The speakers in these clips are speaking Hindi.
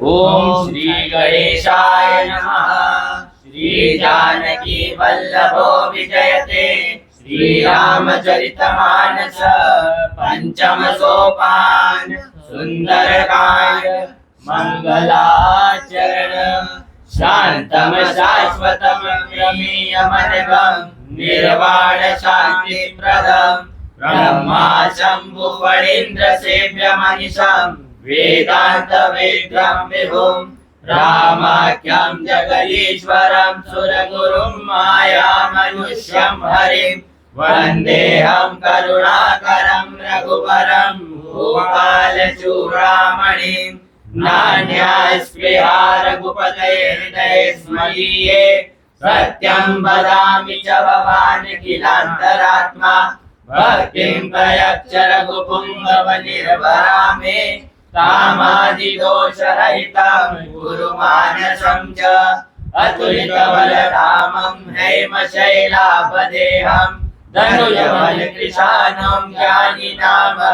ओम श्री गणेशाय नमः। श्री जानकी वल्लभो विजयते। श्री रामचरितमानस पंचम सोपान। सुंदरकांड मंगलाचरण। शांतम शाश्वतम रमीयमनघम निर्वाण शांतिप्रदम। ब्रह्मा शंभु फणीन्द्र सेव्य मनीषम वेदांत वेद्यं विभुं। रामाख्यं जगदीश्वरं सुरगुरुं माया मनुष्यं हरिं। वन्देऽहं करुणाकरं रघुवरं भूपालचूडामणिं। नान्यास्पृहा रघुपते हृदये स्मरीये। सत्यं वदामि च भवान् किलान्तरात्मा। भक्तिं प्रयच्छ रघुपुङ्गव निर्भरामे। कामादिदोषरहितं गुरुमानसं च अतुलितबलधामं हेमशैलापदेहं। धनुजबलकृशानं ज्ञानिनामग्रगण्यं।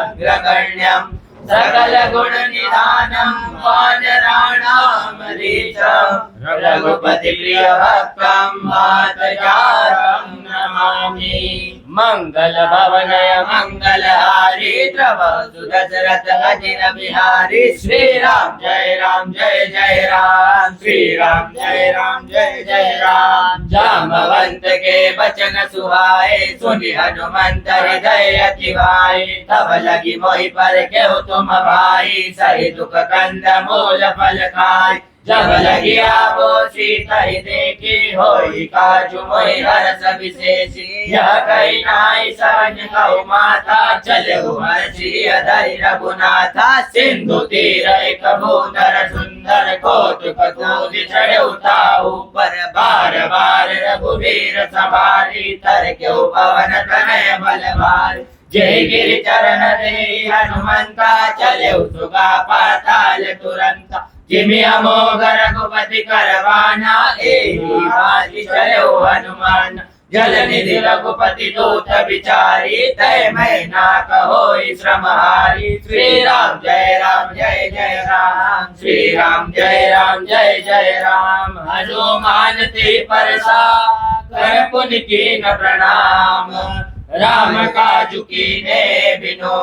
सकलगुणनिधानं वानराणामधीशं। रघुपतिप्रियभक्तं वातजातं नमामि। मंगलभवनय मंगलहारी द्रवसु दशरथ अजिर बिहारी। श्री राम जय राम श्री राम जय जय राम। जाम्बवंत के बचन सुहाए सुनि हनुमंत हृदय अति भाई। तब लगी मोहि पर केहु तुम भाई सही दुख कंद मूल फल खाय। जब लगी आवो सीता ही देखी होई काजु मोहि हरस विशेषी। यह कही नाई सहज कहु माता चले हर्षि अधरि रघुनाथा। सिंधु तीर एक भूधर सुंदर कौतुक कूदि चढ़े उताऊ पर। बार बार रघुवीर सवारी तर के पवन तनय बल भारी। जय गिरि चरण दे हनुमंता चले सुगा पाताल तुरंता। जिमि अमोघ रघुपति करवाना एहि बाजी चलो हनुमान। जल निधि रघुपति दूत विचारी तय मैं ना कहोई श्रम हारी। श्री राम जय राम श्री राम जय जय राम। हनुमान ते परसा कर पुनि कीन प्रणाम। राम काजु कीने बिनो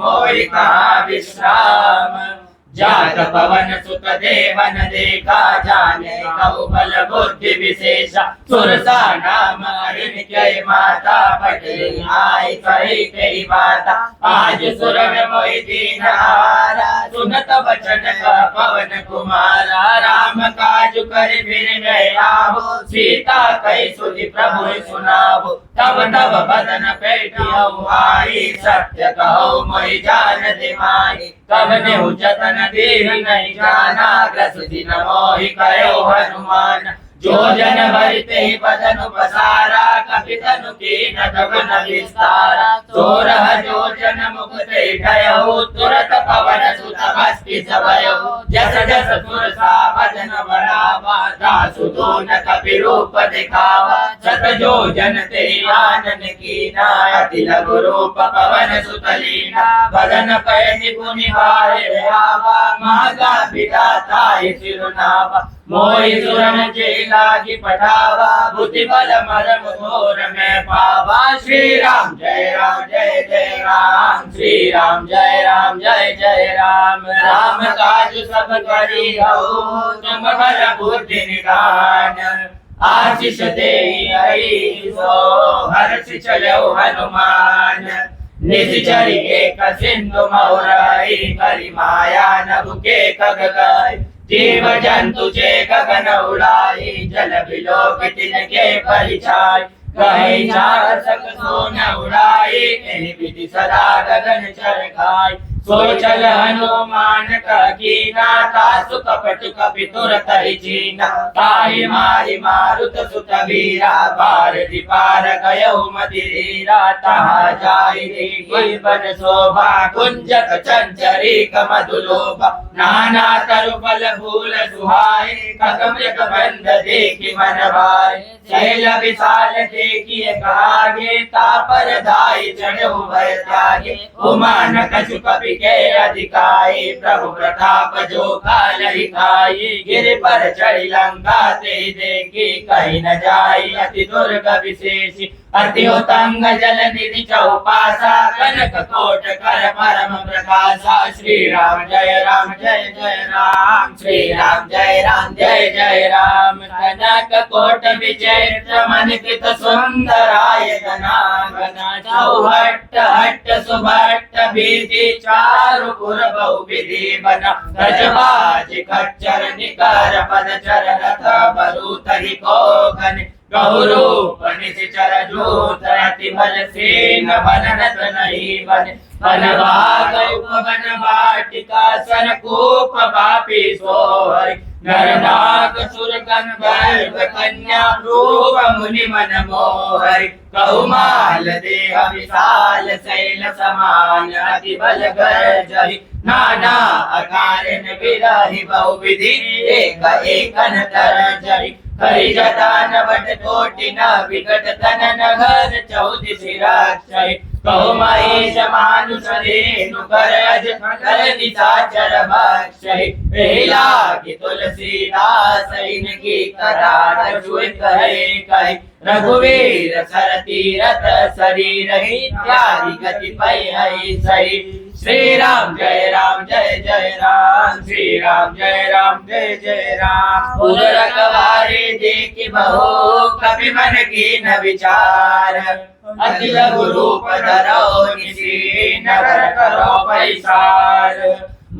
मोहि कहाँ विश्राम। जात पवन सुत देवन देखा जाने कौ बल बुद्धि विशेषा। सुरसा नाम हरिण जय माता पटेल आई कही कही बाता। आज सुर में मोहि दीन हारा सुनत वचन का पवन कुमारा। राम काज कर फिर गए आवो सीता कही सुधि प्रभु सुनावो। तब तब बदन पेटियौ आई सत्य कहो मोहि जान दिमाई। कब ने जतन देह नहीं जाना ग्रसुधि न मोहि कयो हनुमान। जो जन भरते ही बदन पसारा कपि तनु कीन गगन विस्तारा। सोरह जो जन मुख ते ठयहु तुरत पवन सुत भस्ति सबयहु। जस जस सुरसा बदन बढ़ावा दासु दोन कपि रूप दिखावा। सत जो जन ते आनन कीना अति लघु रूप पवन सुत लीना। बदन पैनि पुनि वाहे आवा मागा विधाता सिरुनावा। मोहि सुरन जे लागी पठावा बुद्धि बल मरम घोर में पावा। श्री राम जय राम श्री राम जय जय राम। राम काज सब करी हऊ तुम बल बुद्धि निधान। आशीष देहि हरि सो हर्षि चलो हनुमान। निश्चरी एक सिंधु महुरई करि माया नभु के खग गई। जीव जंतु जे गगन उड़ाई जल बिलोक तिनके परिछाई। कहीं चार सक सोन उड़ाई एहि विधि सदा गगन चर खाई। सो चल हनुमान का कीना तासु कपट कपि तुरत ही चीना। ताहि मारि मारुत सुत वीरा पार दिपार गयहु मदिरा। तहाँ जाई देखि वन शोभा कुंजक चंचरी कमधुलोभा। नाना तरु फल फूल सुहाए ककमृग बंध देखि मन भाए शैल विशाल देखिए कागे तापर धाई चढ़ो भय त्यागे उमान कछु कपि के अधिकाई प्रभु प्रताप जो काल खाई गिर पर चढ़ी लंका ते देखी कहीं न जाई अति दुर्ग विशेषी अति उतंग जल निधि चौपासा कनक कोट कर परम प्रकाशा श्री राम जय राम जय जय राम श्री राम जय जय राम कनक कोट विजय मन कृत सुंदराय गना चौहट्ट हट्ट सुभट्ट विधि चारु पुर बहु विधि बना गजबाज खच्चर निकर पद चर रथ बरूत ही कोगन गौरूप निश्चर जूत अति बल सेन बनरत नहीं बन बनवाग उपवन वाटिका सन कूप बापी सोहरि नरनाग सुरगन गर्भ कन्या रूप मुनि मन मोहरि कहुमाल देह विशाल शैल समान अति बल गर्जहि नाना अकारण विरहि बहुविधि एक एकन तरजहि हरि जटान वट कोटि न विकट तन नगर चौदि शिराक्षय कहो महेश मानुष रेणु कर अज कर निशाचर भक्षय पहला कि तुलसीदास इनकी कथा रचुए कहे कहे रघुवीर सर तीरथ शरीर ही त्यागी गति पै है सही श्री राम जय राम श्री राम जय जय राम उर रखवारे देखि बहु कवि मन की न विचार अति लघु रूप धरो निशी नगर करो पैसार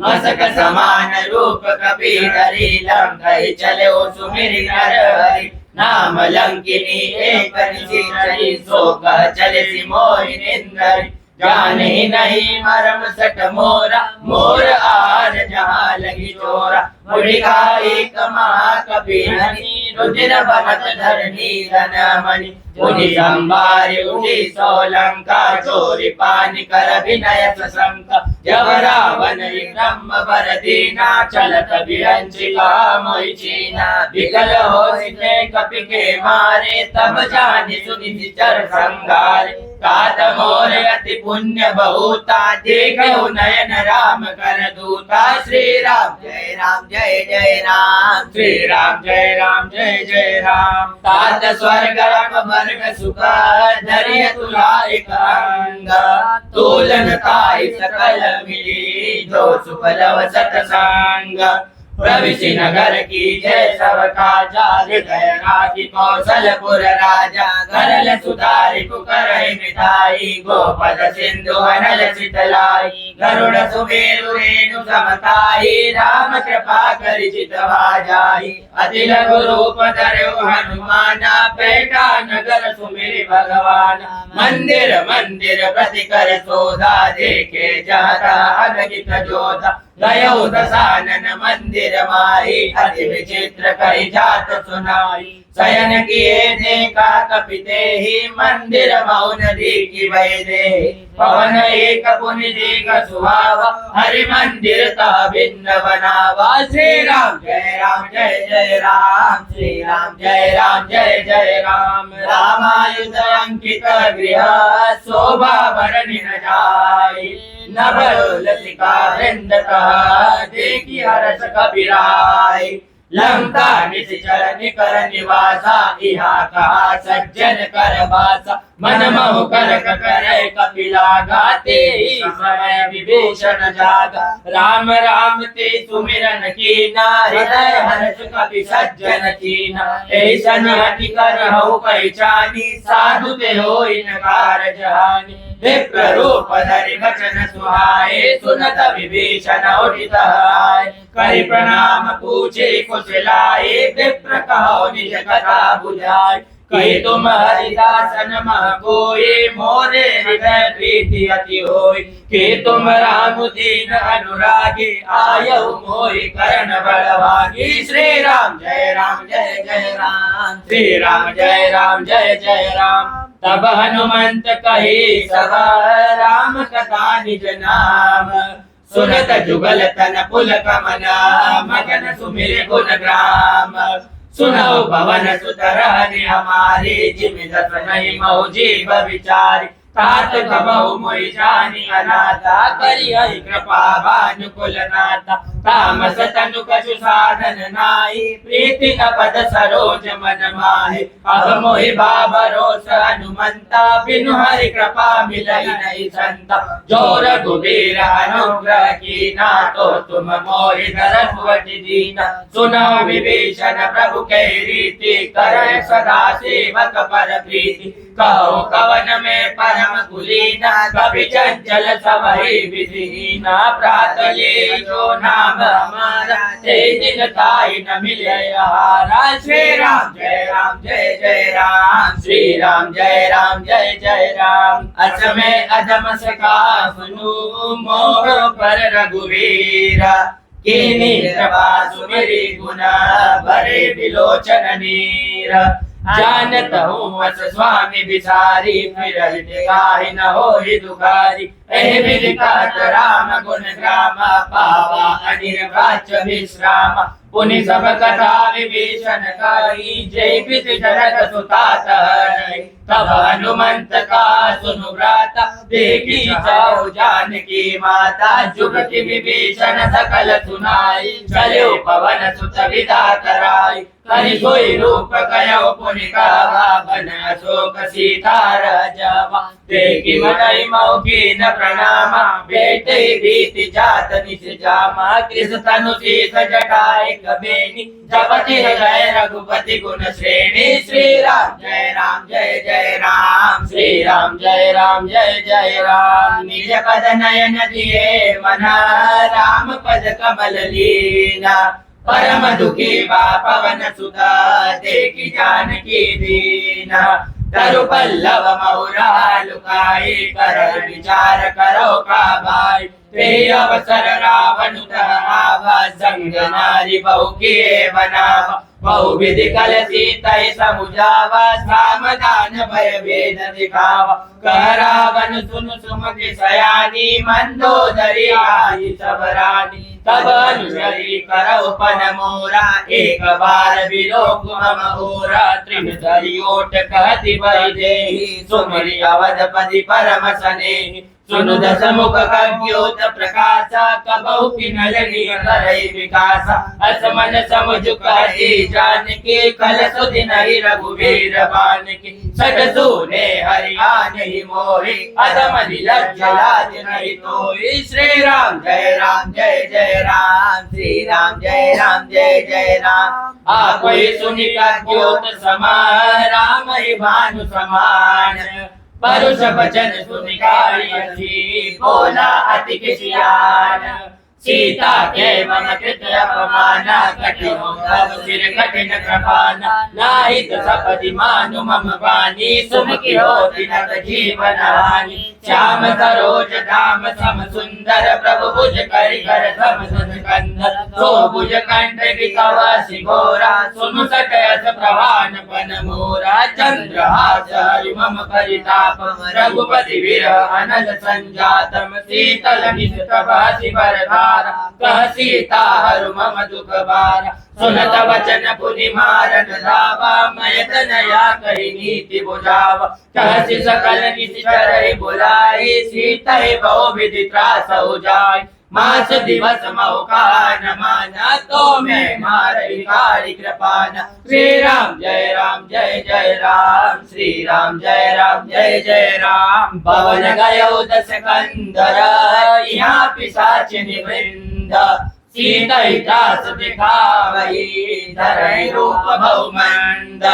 मसक समान रूप कपि धरि लंघई चले सुमिर नर हरि नाम लंकिनी एक निशी सो कह चले सिमोहि निंदरि जाने नहीं मरम सट मोरा मोर आर जहाँ लगी चोरा मुड़ी खाई कमा कपि हनी रुधिर बनत धरनी धन मणि मुनि संभारी उड़ी सोलंका चोरी पानी कर विनय सशंक जब रावण ब्रह्म वर दीना चलत विरंचिका मोहि चीना विकल हो सिते कपि के मारे तब जानि सुनि चर संगारे तात मोर अति पुण्य बहुता देखो नयन राम कर दूता श्री राम जय राम श्री राम जय जय राम तात स्वर्ग वर्ग सुख धैर्य तुलाय अंग तोलन ताई सकल मिली जो सुख लव सतसंग प्रविशि नगर की जय सब काजा हृदय राखी कौशलपुर राजा करल सुधारि कुकरहि मिठाई गोपद सिंधु अनल शीतलाई गरुड़ सुमेरु रेणु समताई राम कृपा करि चितवा जाई अति लघु रूप धरौ हनुमाना बेटा नगर सुमिरि भगवान मंदिर मंदिर प्रति कर सोधा देखे जाता अनगित जोधा गयो दशानन मंदिर माही अति विचित्र कही जात सुनाई शयन किए देखा कपिते ही मंदिर मौन देखी वैदे पवन एक पुनि देख सुहावा हरि मंदिर ता भिन्न बनावा श्री राम जय राम श्री राम जय जय राम रामायुध अंकित गृह शोभा भरनि न जाई नभ लसिका वृंद कहा देखी हर्ष कबीराई लंका निश्चर निकर निवासा इहा कहा सज्जन कर बासा मन मोह कर करे कपिला गाते ही समय विभीषण जागा राम राम ते सुमिरन कीना हृदय हर्ष कपि सज्जन कीना ऐसन हटि कर हऊ पहचानी साधु ते होई नकार जहानी विप्र रूप धरि वचन सुहाए सुनत विभीषण उठित आए करि प्रणाम पूछे कुशलाए विप्र कहो निज कथा बुझाए कही तुम हरिदासन मह कोई मोरे हृदय प्रीति अति होई कि तुम राम दीन अनुरागी आयु मोहि करण बलभागी श्री राम जय राम श्री राम जय जय राम तब हनुमंत कही सब राम कथा निज नाम सुनत जुगल तन पुलक मन मगन सुमिर गुण ग्राम सुनो भवन सुतरहनि हमारी जिमि दस नहीं महु जीव विचारी तात कबहु मोहि जानि अनाथा करि हरि कृपा भानुकुल नाथा तामस तनु कछु साधन नाहि प्रीति न पद सरोज मन माहि अब मोहि भरोस हनुमंता बिनु हरि कृपा मिलई नहीं संता जो रघुबीर अनुग्रह कीना तो तुम मोहि दरसवति दीना सुनो विभीषण प्रभु के रीति करय सदा सेवक पर प्रीति कहो कवन में परम कुलीना कवि चंचल सवहि विधिहीना प्रातले जो नाम हमारा ते दिन ताई न मिले आहारा श्री राम जय राम जय जय राम श्री राम जय राम जय जय राम अस में अधम सका सुनु मोह पर रघुवीरा कीनी कृपा सुमिरि गुना भरे विलोचन नीरा जानत हूँ अस स्वामी बिसारी फिर गाहि न होहि दुखारी एहि विधि कहत राम गुण ग्राम पावा अनिर्वाच विश्राम पुनि सब कथा विभीषण कही जय विधि जनक सुता तब हनुमंत का सुनु भ्राता देखी जाओ जानकी माता जुगति विभीषण सकल सुनाई चलो पवन सुत विदा कराई करि सोई रूप कयो पुनि कहा बन अशोक सीता राजवा देखी मनई मौकी न प्रणामा बेटे भीति जात निज जामा कृष तनु शीस जटाए कबेनी जपति हृदय रघुपति गुण श्रेणी श्री राम जय जय राम श्री राम जय जय राम निज पद नयन दिए मना राम पद कमल लीना परम दुखी बा पवन सुता देखी जानकी दीना तरु पल्लव महुरा लुकाई कर विचार करो का भाई ते अवसर रावण आवा संग नारी बहु किए बनावा बहु विधि कल सीता समुझावा सामदान भय भेद दिखावा कह रावण सुन सुमति सयानी मंदोदरी आई सब रानी तब अनुसरी करौ पन मोरा एक बार विलोक मम ओरा त्रिभुधरि ओट कहति वैदेही सुमरि अवधपति परम स्नेही सुनु दस मुख कद्योत प्रकाशा कबहु किन्नरि करई विकासा असमन समुझ कहती जानकी कल सुदिनहि रघुवीर बानकी सठ सूने हरियाणहि मोहि अधम लज्ज लाज नहीं तोहि श्री राम जय जय राम श्री राम जय जय राम आपहि सुनि कद्योत समान राम ही भानु समान परुष वचन सुनि कारियसी बोला अति किसियान सीता के मन कृत अपमान कठिन तब सिर कठिन कृपाना नाहित सपदि मानु मम वाणी सुमुखी होति नत जीवन हानि श्याम सरोज धाम सम सुंदर प्रभु भुज करि कर सम कंदर सो भुज कंठ कवसी घोरा सुनु सकयस प्रवान पन मोरा चंद्रहास हरि मम परिताप रघुपति विरह अनल संजातम शीतल निज प्रभासी बरधारा कह सीता हरु मम दुख बारा सुनत वचन पुनि मारन धावा मैं तनया कहि नीति बुझावा कहसि सकल निश्चरहि बुलाई सीता बहु विधि त्रास हो जाय मास दिवस मौका न माना तो मैं मारहि कारी कृपाना श्री राम जय जय राम श्री राम जय जय राम पवन गयो दस कंदर यहाँ पिशाचिनि वृंद सीता त्रास दिखावहि धरहि रूप बहुमंद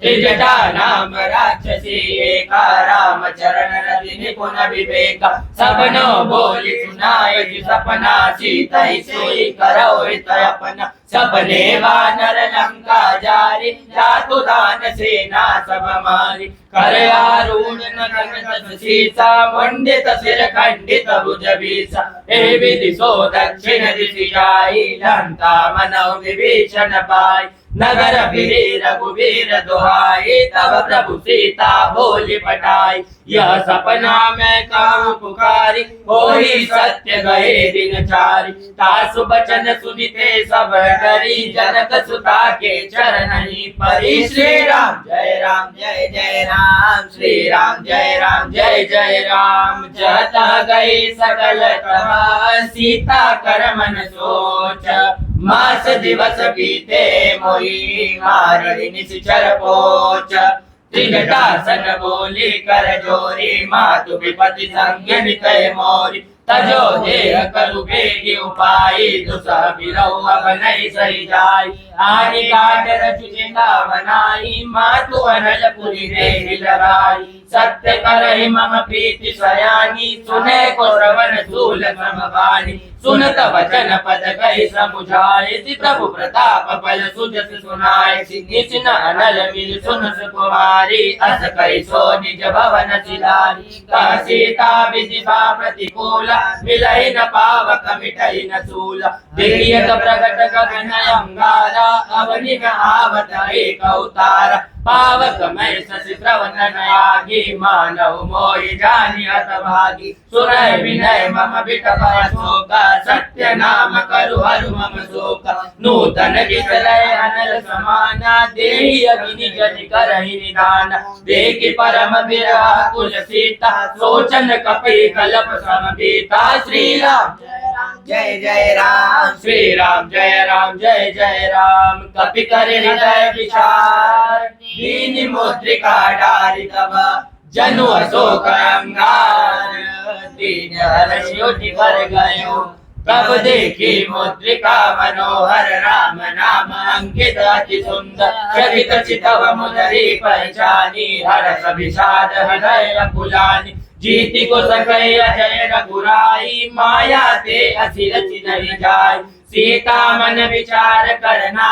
त्रिजटा नाम राक्षसी एका राम चरण रति निपुण विवेक सबनो बोली सुनाय सपना सीता सोई करौ हित अपना सपने वानर लंका जारी जातु दान सेना सब मारी कर आरूढ़ नगन सीसा मंडित सिर खंडित भुज बीसा हे विधि सो दक्षिण दिशि जाई लंका मनौ विभीषण पाई नगर फिरे रघुवीर दुहाई तब प्रभु सीता बोली पटाई यह सपना मैं काम पुकारी होई सत्य गए दिन चारी तासु बचन सुनिते सब डरी जनक सुता के चरण ही परी श्री राम जय राम जय जय राम श्री राम जय राम जय जय राम जता गई सकल प्रभा सीता कर मन सोच मास दिवस बीते मोही मारी निश्चर पोच त्रिजटासन बोली कर जोरी मातु विपति संग नितय मोरी तजो देह करु बेगी उपाय दुसह बिरौ अब नहीं सही जाई आनि काट रचु चिंता बनाई मातु अनल पुरी देहि लगाई सत्य करहि मम प्रीति सयानी सुने को श्रवण सूल समवानी सुनत वचन पद कहि समुझाए प्रभु प्रताप बल सुजस सुनाए निचिन अनल मिल सुन सुकुमारी अस कहि सो निज भवन सिलारी कह सीता विदिभा प्रतिकूला मिलहि न पावक मिटहि न सूला दिव्यत प्रगट गगन अंगारा अवनि में आवत एक अवतार पावक मैं शशि श्रवण नयागी मानव मोहि जानि हतभागी सुनय विनय मम विटप शोका सत्य नाम करु हरु मम शोका नूतन विसलय अनल समाना देहि अग्नि जनि करहि निदान देखि परम विरह कुल सीता सोचन कपि कलप समबीता श्री राम जय जय राम श्री राम जय राम जय जय राम कपि कर हृदय विचार दीन मुद्रिका डारि तब जनु अशोक अंगार दीन हर्षयोति कर गयो तब देखी मुद्रिका मनोहर राम नाम अंकित अति सुंदर चरित चितव मुदरी पहचानी हर्ष विषाद हृदय पुलानी जीति को सकय अजय रघुराई माया ते असिर नहीं जाय सीता मन विचार करना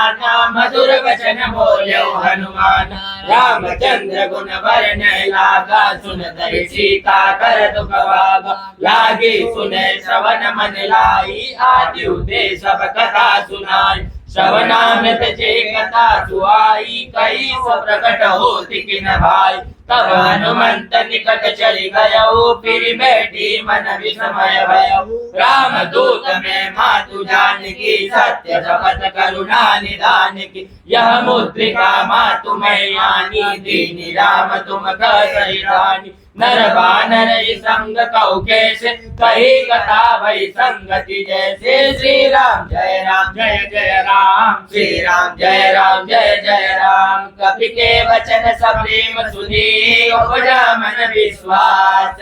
मधुर वचन बोलो हनुमान रामचंद्र गुण वरण लागा सुनत सीता कर दुख भागा लागे सुने श्रवण मन लाई आदि उदे सब कथा सुनाई श्रवणामृत जे कथा सुआई कई सो प्रकट होति किन भाई तब हनुमंत निकट चली गयो फिर बैठी मन विस्मय भयो राम दूत में मातु जानकी सत्य शपथ करुणा निदान की यह मुद्रिका मातु में आनी दीनी राम तुम कही रानी नर बानर संग कौ कैसे कही कथा भई संगति जैसे श्री राम जय जय राम श्री राम जय जय राम कपि के वचन सब प्रेम सुनी उपजा मन विश्वास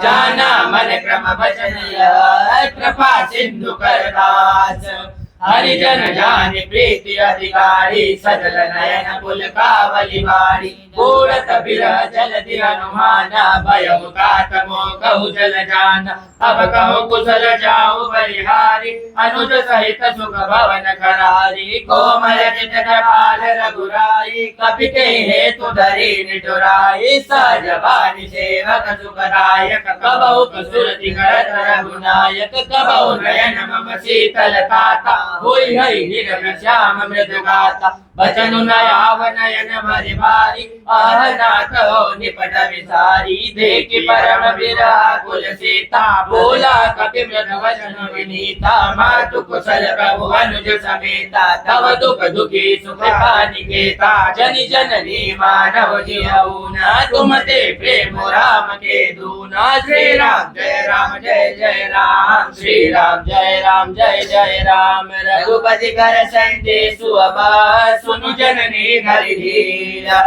जाना मन क्रम वचन कृपा सिंधु करदास हरिजन जान प्रीति अधिकारी सजल नयन पुल कावली बारी पूरत बिरह जल दि हनुमाना भयउ कात मोह जल जाना अब कहु कुशल जाऊ बलिहारी अनुज सहित सुख भवन करारी कोमल चित कृपाल रघुराई कपि के हेतु धरी निठुराई सहज बानी सेवक सुखदायक कबहु कसुरति करत रघुनायक कबहु नयन मम शीतल ताता होई हई निरन श्याम मृदु गाता बचनु नयाव नयन भरि भारी आह नाथ हो निपट विसारी देखि परम विरह कुल सीता बोला कपि मृदु वचन विनीता मातु कुशल प्रभु अनुज समेता तव दुख दुखी सुख निकेता जनि जननी मानव जियऊना तुम ते प्रेम राम के दूना श्री राम जय राम श्री राम जय जय राम रघुपति कर संदेशु अब सुनु जननी धरि धीरा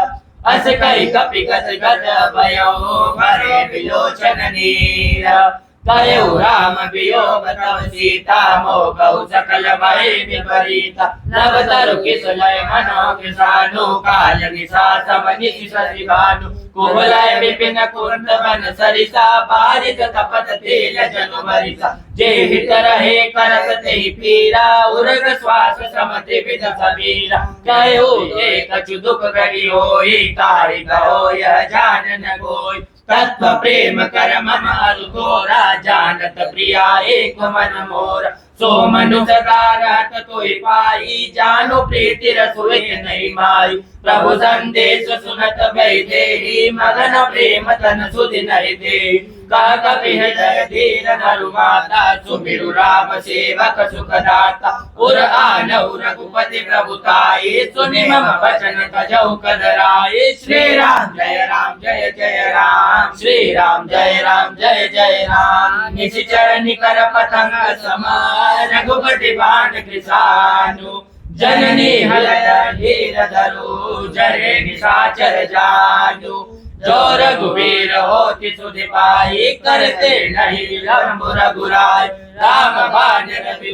अस कई कपि गत गत भयो भरे विलोचन नीरा कयो राम वियोग तव सीता मोह सकल भय विपरीता नव तरु किस लय मनो किसानु काल निशा समनि शशि भानु कुवलय विपिन कुंद वन सरिसा बारिक तपत तेल जनु मरिसा जे हित रहे करत तेहि पीरा उर्ग श्वास समति विद सबीरा कहो एक कछु दुख करी होई तारि कहो यह जान न कोई तत्व प्रेम कर मम अरु घोरा जानत प्रिया एक मन मोरा सो मनु सदा रहत तोहि पाई जानो प्रीति रसोई नहीं माई प्रभु संदेश सुनत भय देहि मगन प्रेम तन सुधि नहीं देहि कह कपि हृदय धीर धरु माता सुमिरु राम सेवक सुखदाता उर आनहु रघुपति प्रभुताई सुनि मम वचन तजहु कदराई श्री राम जय जय राम श्री राम जय जय राम निश्चर निकर पतंग समान रघुपति बाण कृसानु जननी हलय हीर धरु जरे निशाचर जानु जो रघुवीर होति सुधि पाई करते नहीं विलंब रघुराय राम बाण रवि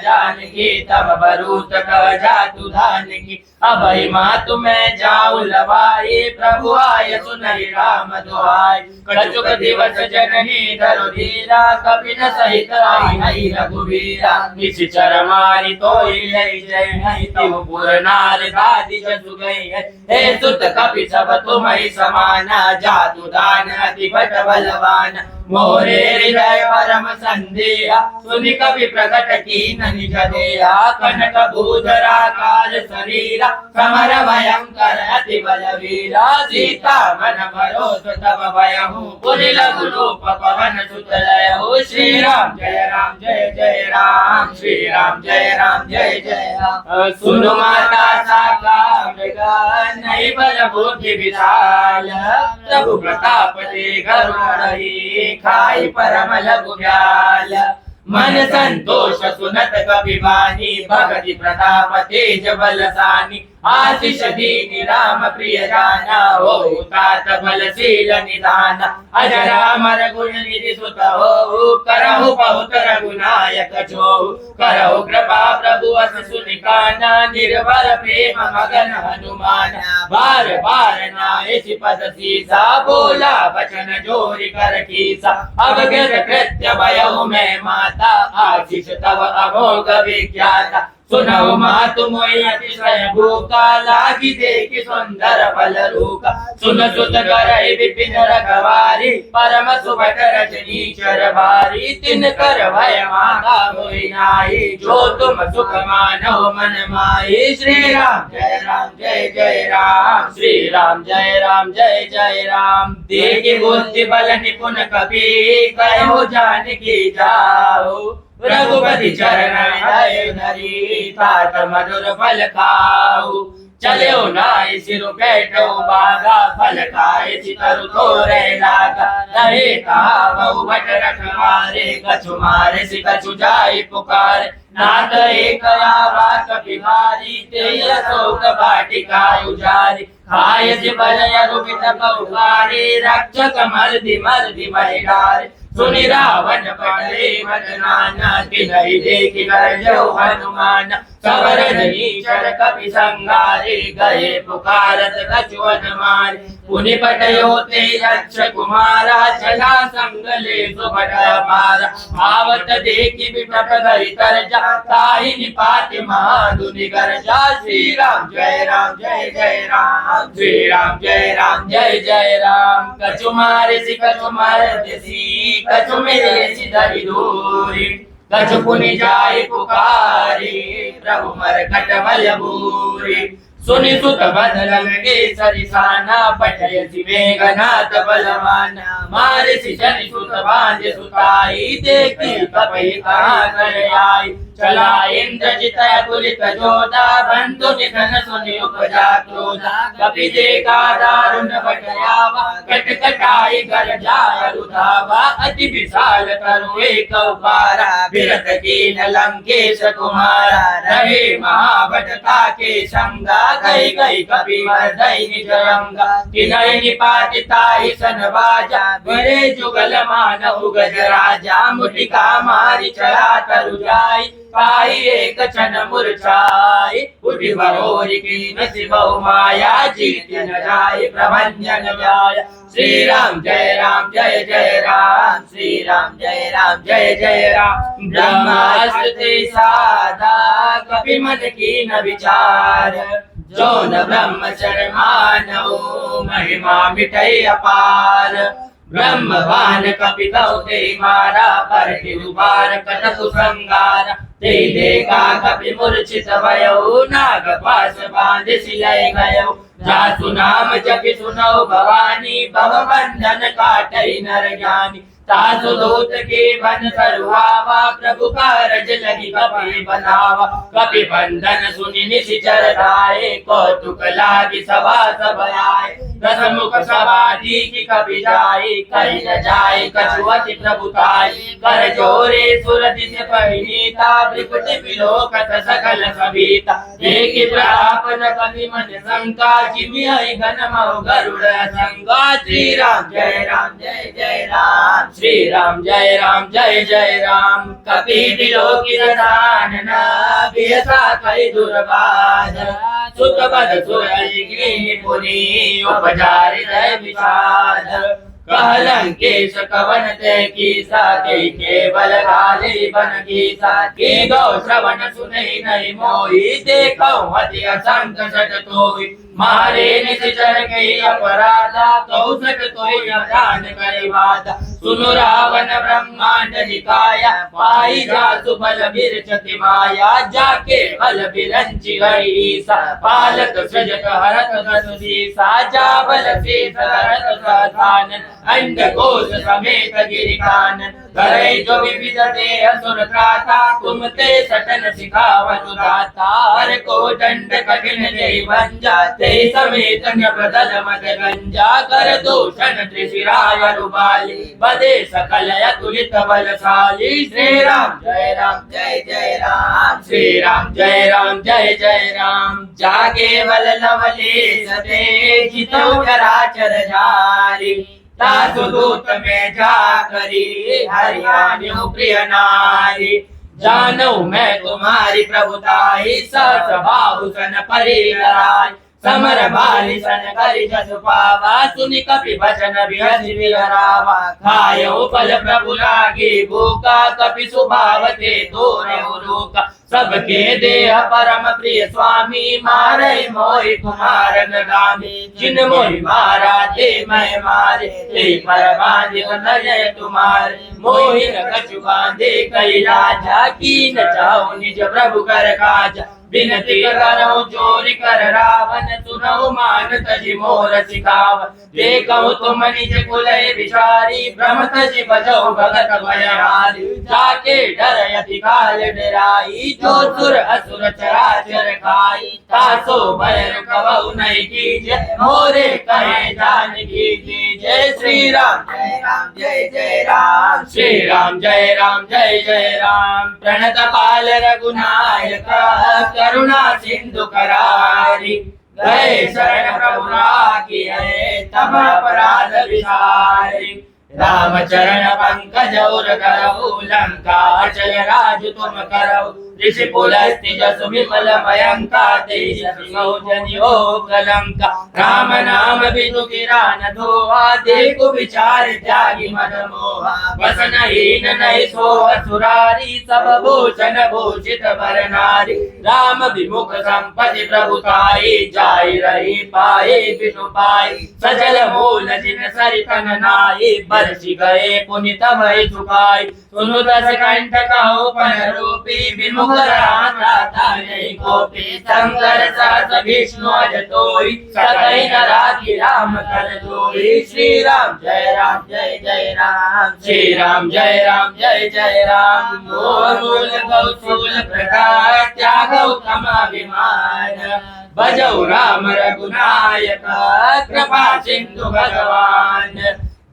जानकी तब बरूत कह जातु धान की अभय मातु मैं जाऊ लवाई प्रभु आय सुनहि राम दुआई कछुक दिवस जननी धरु धीरा कपि न सहित आई रघुवीरा निश्चर मारि तोहि लई जय नहीं तब पुर नार दादि जसु गई हे सुत कपि सब तुम्हि समाना जातु दान अति बट बलवान मोरे हृदय परम संदेहा सुनि कवि प्रकट कीन निज देहा कनक भूधरा काल शरीरा समर भयंकर अति बलवीरा सीता मन भरोस तब भयहु पुनि लघु रूप पवन सुत लयहु श्री राम जय राम श्री राम जय जय राम सुनु माता साका मृगा नहीं बल बुद्धि विशाल प्रभु प्रताप ते गरुड़ खाई परम लघु ब्याल मन संतोष सुनत कपि वाणी भगति प्रताप तेज बलसानी आशीष दीनि राम प्रिय जाना हो तात बलशील निधान अजरा अमर गुण निधि सुत हो करहु बहुत रघुनायक जो करहु कृपा प्रभु अस सुनि काना निर्भर प्रेम मगन हनुमान बार बार नाहि पद सीसा बोला वचन जोरि कर कीसा अवगत कृत्य भयउ मैं माता आशीष तव अमोघ विख्याता सुनौ मातु मोहि अतिशय भूखा लागी देखि सुंदर फल रूखा सुन सुत करहि विपिन रखवारी परम सुभट रजनी चर भारी तिन कर भय माता मोहि नाहि जो तुम सुख मानौ मन माहि श्री राम जय राम श्री राम जय जय राम देखि बुद्धि बल निपुण कपि कहो जानकी जाओ रघुपति चरण हय धरी तात मधुर फल खाऊ चलो नाय सिरु बैठो बागा फल खाए चितरु तोरे लागा रहे ताऊ बट रखवारे कछु मारे सि कछु जाय पुकार नाथ एक आवा कपिहारी तेय शोक बाटिका उजारी खाय सि बल यरुपित बहुहारी रक्षक मर्दि महिलारे सुनि रावण पटले मदनाना तिनहि देखि गरजौ हनुमान सबर नीचर कपि संगारे गए पुकारत कछु अनमान पुनि पटयो ते यक्ष कुमारा चला संगले सुभट पारा आवत देखि विपट गई करजा ताहि निपाति महादुनि गरजा श्री राम जय राम श्री राम जय राम कछु मारे सि कछु मारति कछु मेरे सिधरि दूरी कछु पुनि जाय पुकारी प्रभु मरकट बल भूरी सुनि सुत बदलन के सरिसाना पठयसि मेघनाथ बलवाना मारे सि जनि सुत बांधे सुताई देखी कपि कहाँ कर आई चला इंद्रजित अतुलित जोधा बंधु निधन सुनि उपजा क्रोधा कपि देखा दारुण बटयावा कटकटाई कर जाय रुधावा अति विशाल तरु एक पारा विरत कीन लंकेश कुमारा रहे महाबटका के संगा गई गई कपि मर्दई निज अंगा किनहि निपातिताहि सन बाजा बड़े जुगल मानव गज राजा मुटिका मारी चला तरु जाई पाई एक क्षण मूर्छाई उठि बहोरी की नसी बहु माया जीत न जाय प्रभंजन जाय श्री राम जय राम श्री राम जय जय राम ब्रह्मास्ति साधा कपि मन की न विचार जो न ब्रह्मचर्य मानव महिमा मिटै अपार ब्रह्मवान कपि कौते मारा पर उबार कटकु संगार ते देखा कपि मूर्छित भयो नाग पास बांध सिलय गयो जासु नाम जपि सुनौ भवानी भव बंधन काटै नर ज्ञानी तासु दूत के बन तरुआवा प्रभु कारज लगी कपि बनावा कपि बंधन सुनि निशिचर धाये कौतुक लागी सभा सब आए दसमुख सवादी की कपि जाए कहीं न जाए कछुअति प्रभुताई कर जोरे सुरदिस परिणीता ब्रिकुट विलोकत सकल सभीता देखि प्रापन कपि मन शंका जिमिहि घन मऊ गरुड़ संगा श्री राम जय राम श्री राम जय जय राम कपि विलोकित दानना बियसा कई दुर्बाध सुत बद सुरई गृह पुनी उपजारि दय विषाद कहलंकेश कवन ते कीसा केवल गाली बन गीसा के गौ श्रवण सुनहि नहीं मोहि देखौ हति असंत सट तोहि मारे निश्चर के अपराधा कौशट तोहि अजान करि बाधा सुनु रावण ब्रह्मांड निकाया पाई जासु बल बिरचति माया जाके बल बिरंचि गईसा पालक सृजत हरत दसुदीसा जा बल शेष हरत साधान अंड कोश समेत गिरिकानन करे जो विविध देह सुर त्राता कुमते सटन सिखावनु दाता हर को दंड कठिन जय भंजा ते समेत बदल मद गंजा कर दूषण त्रिशिराय रुबाली बदे सकल अतुलित बलशाली श्री राम जय राम श्री राम जय जय राम जागे बल लवले सदे जितौ चराचर जारी तासु दूत में जा करी हरियाणु प्रिय नारी जानू मैं तुम्हारी प्रभुताई सत बाहु सन परिलराय समर बाली सन करि जसु पावा सुनि कपि वचन बिहसि विहरावा खायो फल प्रभु लागी भूखा कपि सुभावते तोरे उरुका सबके देह परम प्रिय स्वामी मारे मोहि कुमार गामी जिन मोहि मारा ते मैं मारे ते पर बांधे नजय तुम्हारे मोहि न कछु बांधे कई राजा की न जाओ निज प्रभु कर काजा बिनती करो चोरी कर रावण सुनौ मान तजि मोर सिखाव देखौ तुम निज कुलय विचारी भ्रम तजि बजौ भगत भयहारी जाके डर अति काल डराई जो सुर असुर चराचर खाई तासो भय कबहु नहीं कीजे मोरे कहे जान कीजे जय श्री राम जय राम श्री राम जय राम प्रणत पाल रघुनायक करुणा सिंधु करारी गए शरण प्रभु राखी है तब अपराध विसारी राम चरण पंकज उर करऊ लंका अचल राज तुम करऊ ऋषि पुलस्ति जसु विमल भयंका तेज जनियो कलंका राम नाम बिनु किरान धोआ देखो विचार त्यागी मद मोहा वसन हीन नहीं सो असुरारी सब भूषण भूषित वर नारी राम विमुख संपत्ति प्रभुताई जाई रही पाए बिनु पाई सजल मूल जिन सरितन नाई बरसी गए पुनित भय चुकाई सुनु दस कंठ कहो पर रूपी विमुख मुखराता नहीं कोपी शंकर सहस विष्णु अज तोई सकई नराधि राम कर जोई श्री राम जय राम श्री राम जय जय राम मूल गौसूल प्रकाश त्यागौ तमाभिमान भजौ राम रघुनायक कृपा सिंधु भगवान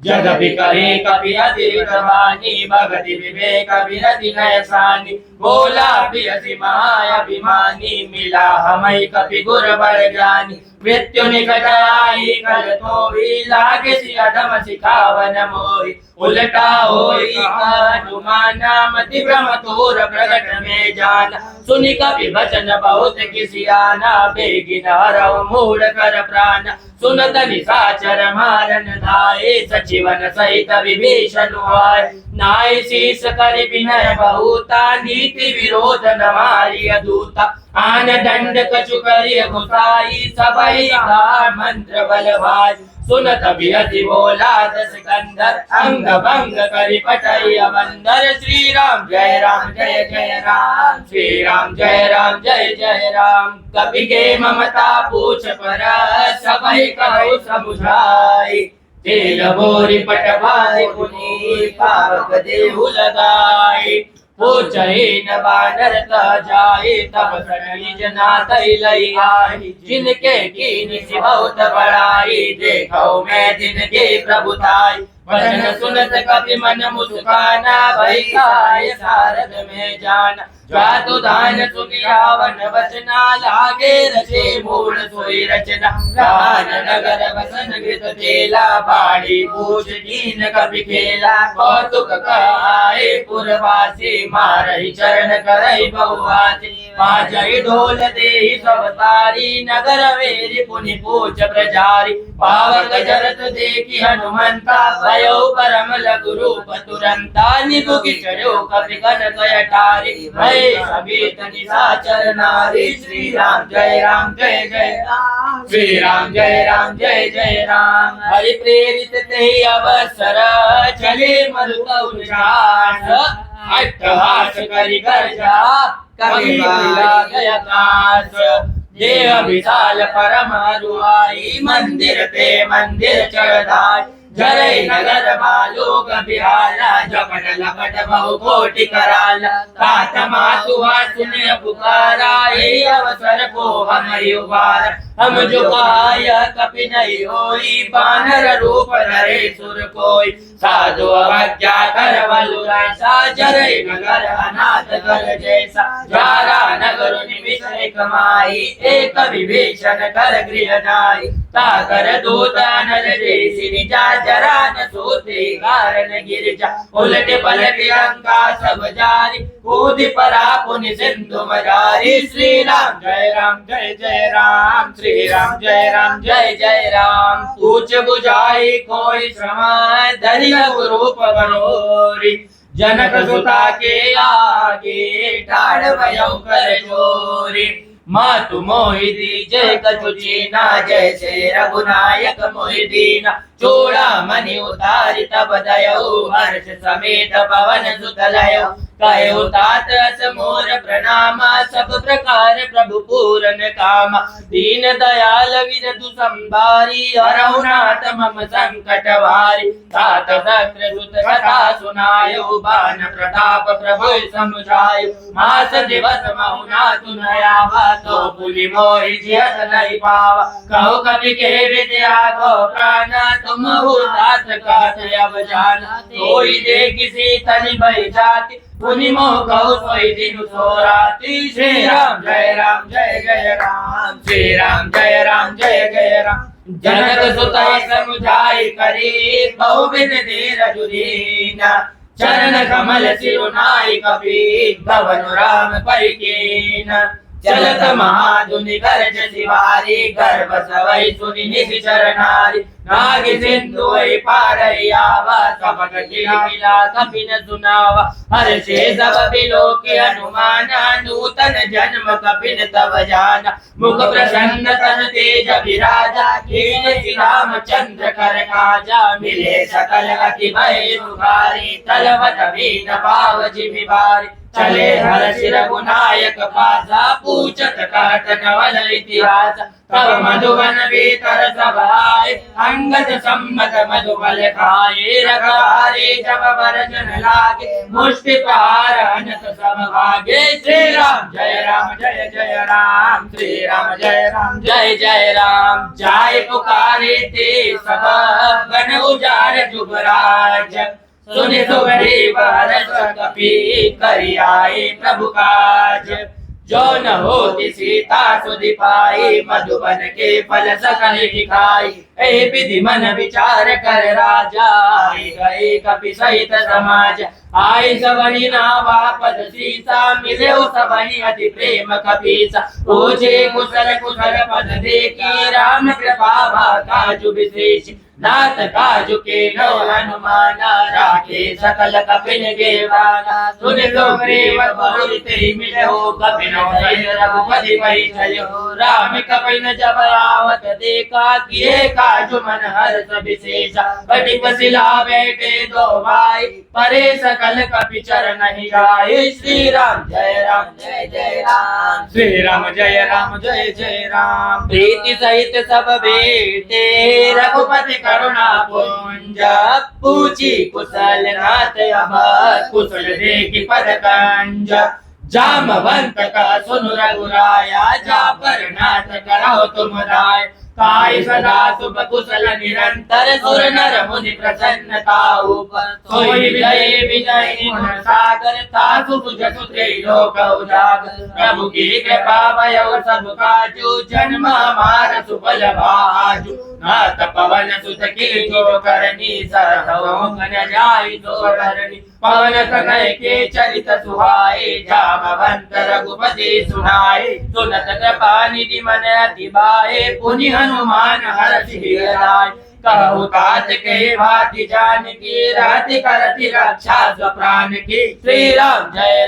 जगति कहे कपि अतिरिक्त वाणी भगति विवेक विरति नय सानी बोला प्रियसी महाअभिमानी मिला हमै कपि गुर बर ज्ञानी मृत्यु निकट आई कल तोहि लागे सि अधम सिखावन मोहि उलटा होई अनुमाना मति भ्रम तोर प्रगट में जाना सुनि कपि वचन बहुत किसियाना बेगिन हरौ मूढ़ कर प्राण सुनत निशाचर मारन धाये सचिवन सहित विभीषण आए नाय शीस कर विनय बहुता नीति विरोध न मारिय दूता आन दंड कछु करिय घुसाई सबई का मंत्र बल भाई सुनत बियति बोला दस कंदर अंग भंग करि पटई बंदर श्री राम जय राम श्री राम जय जय राम कपि के ममता पूछ पर सबई कहो समुझाई तेल बोरी पटवाई पुनी पावक देहु लगाई पूछहि न बानर कह जाए तब निज नाथ लई आई जिनके कीन बहुत बड़ाई देखो मैं जिनके प्रभुताई वचन सुनत कपि मन मुस्काना भई काय सारद में जाना जातु दान सुनियावन वचना लागे रचे मूल सोई रचना रान नगर बसन घृत तेला बाड़ी पूछ दीन कपि खेला कौतुक आए पुरवासी मारहि चरण करहि बहुवासी पाजहि ढोल देहि सब तारी नगर वेरी पुनि पूछ प्रजारी पावक जरत देखि हनुमंता भयो परम लघु रूप तुरंता निबुकि चढ़ो कपि कनक अटारी समेत निशाचर नारी श्री राम जय राम श्री राम जय जय राम हरि प्रेरित ते अवसर चले मरुतौ निशाच अट्टहास करि गर्जा कवि गय काश देह विशाल परम हरुआई मंदिर पे मंदिर चढ़ाई जरै नगर बालोक बिहारा जपट लपट बहु कोटि कराला तात मातुआ सुने पुकारा ये अवसर को हमारी उबार हम झुकाय कपि नहीं होई बानर रूप धरे सुर कोई साधु अवज्ञा कर बलुरासा जरै नगर अनाथ कर जैसा जारा नगर निमिषय कमाई एक विभीषण कर गृह नाई ताकर दूत अनल जैसी निजा जरा न सोते कारण गिरजा उलट पलट लंका सब जारी कूद परा पुनि सिंधु मजारी श्री राम जय राम श्री राम जय जय राम पूछ बुझाई कोई श्रम धरि रूप बनोरी जनक सुता के आगे ठाड़ भयो कर जोरी मातु मोहि दीजे कछु चीना जैसे रघुनायक मोहि दीना चोड़ा मणि उतारि तब दयौ हर्ष समेत पवन सुत लयौ कहो तात अस मोर प्रणाम सब प्रकार प्रभु पूरन काम दीन दयाल विरधु संभारी हरौ नाथ मम संकट भारी तात सत्र सुत कथा सुनायो बान प्रताप प्रभु समुझायो मास दिवस महु नाथु न आवा तो पुलि मोहि जियत नहीं पावा कहो कपि के विद्या को प्राण तुम हो तात कहत अब जाना कोई दे किसी तनि भई जाति पुनि मोह कहो सोई दिन सोराती श्री राम जय राम श्री राम जय राम जनक सुता समुझाई करी बहुबिन धीरज दीना चरण कमल सिरुनाई कपि भवन राम परिकीन चलत महाधुनि गर्ज शिवारी गर्भ सवै सुनि निशिचर नारी नागी सिंधु पारैयावा सबक खिला कपि न सुनावा हर्षे सब बिलोके हनुमाना नूतन जन्म कपि न तव जाना मुख प्रसन्न तन तेज विराजा कीर्ति रामचंद्र कर काजा मिले सकल अति भय सुखारी तलवत बीन पाव जिमि बारी चले हर्ष रघुनायक पासा पूछत कहत नवल इतिहास तब मधुबन भीतर सभाए अंगद सम्मत मधुबल खाए रघुराई जब बरजन लागे मुष्टि प्रहार अनत सब भागे श्री राम जय राम जय जय राम श्री राम जय जय राम जाय पुकारे ते सब गण उजार जुगराज सुनि सुग्रीव हर्ष कपि करि आए प्रभु काज जो न होती सीता सुधि पाई मधुबन के फल सकल दिखाई ए विधि मन विचार कर राजा आई गए कपि सहित समाज आई सबनी नावा पद सीता मिले सबनी अति प्रेम कपीसा पूछे कुशल कुशल पद देखी राम कृपा काजु विशेष नाथ काजु के नो हनुमाना राखे सकल कपिन गेवाना सुन लो ग्रीव बहुते मिले हो कपिन सहित रघुपति वही चलो राम कपिन जब आवत देखा किए काजु मन हर्ष विशेषा बड़ी बसिला बैठे दो भाई परे सकल कपि चरण ही गाए श्री राम जय राम श्री राम जय जय राम प्रीति सहित सब बेटे रघुपति करुणा पुंज पूछी कुशल नाथ अब कुशल देखि पद कंज जामवंत का सुनु रघुराया जा पर नाथ कराओ तुम राय काय सदा शुभ कुशल निरंतर सुर नर मुनि प्रसन्नता ऊपर सोई विजय विजय गुण सागर तासु सुजसु त्रैलोक उजागर प्रभु की कृपा भयउ सब काजु जन्म हमार सुफल भाजु नाथ पवन सुत की जो करनी सरहु मन जाई तो करनी पवन कनय के चरित सुहाए जामवंत रघुपति सुनाए सुनत कृपा निधि मन अति बाए पुनि हनुमान हर्षि हृदय कहु तात के भाति जान की राति करति रक्षा स्वप्राण की श्री राम जय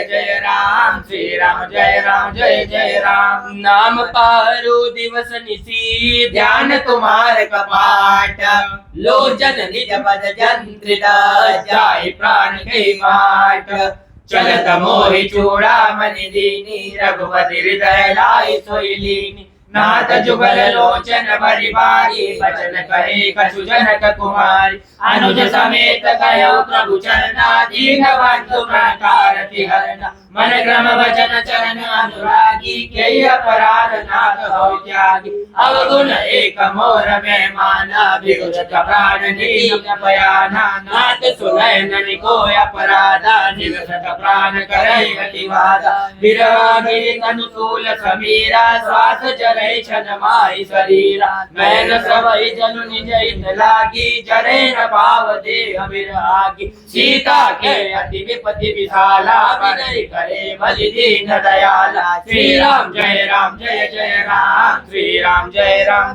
जय राम श्री राम जय जय राम नाम पारु दिवस निसी ध्यान तुम्हार कपाट लोचन निज पद जंत्रिता जाय प्राण के माट चलत मोहि चूड़ा मनि दीनी रघुपति हृदय लाई सोई लीनी नाथ जुगल लोचन भरि भारी बचन कहे कछु जनक कुमारी अनुज समेत कहो प्रभु चरना दीन बंधु कारति हरना मन क्रम वचन चरण अनुरागी के अपराध नाथ हो त्यागी अवगुण एक मोर में माना विगुत प्राण नीन बयाना नाथ सुनय ननि को अपराधा निगत प्राण करय अतिवादा विरागी अनुकूल समीरा श्वास जरे छन माई शरीरा मैन सबई जनु निज हित लागी जरे न पाव देह विरागी सीता के अति विपति विशाला विनय करे बलि दीन दयाला श्री राम जय राम श्री राम जय राम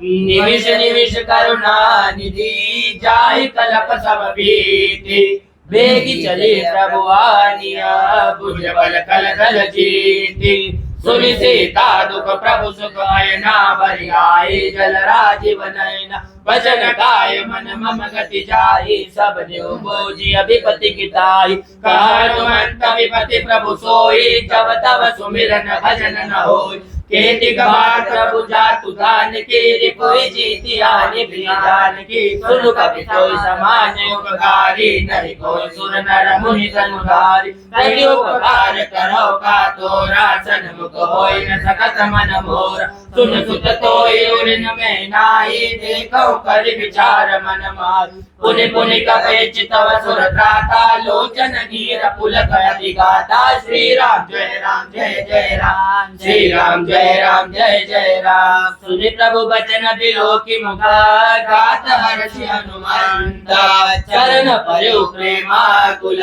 निमिष निमिष करुणा निधि जाय कलप सब भीति बेगी चले प्रभु आनिया बुझ बल कल कल जीति सुनि सीता दुख प्रभु सुख अयना बरि आए जल राजीव नयना वचन काय मन मम गति जाई सब देव बोझि अभिपति किताई हनुमंत विपति प्रभु सोई जब तब सुमिरन भजन न होई केति गवार प्रभु जातु दान की रिपुई जीति आनि जान की सुनु कपि सोई समान उपकारी नहीं कोई सुर नर मुनि सनुधारी नहीं उपकार करो का तोरा सन्मुख होई न सकत मन मोर सुन सुत तोई उरिन में नाई देखो कर विचार मन मार पुनि पुनि कपे चितव सुर त्राता लोचन नीर पुलक अधिगाता श्री राम जय राम श्री राम जय जय राम। सुनि प्रभु बचन बिलो की मुखा गात हर्षि हनुमंत। चरण पर्यु प्रेमाकुल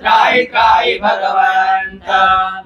त्राहि त्राहि भगवंत।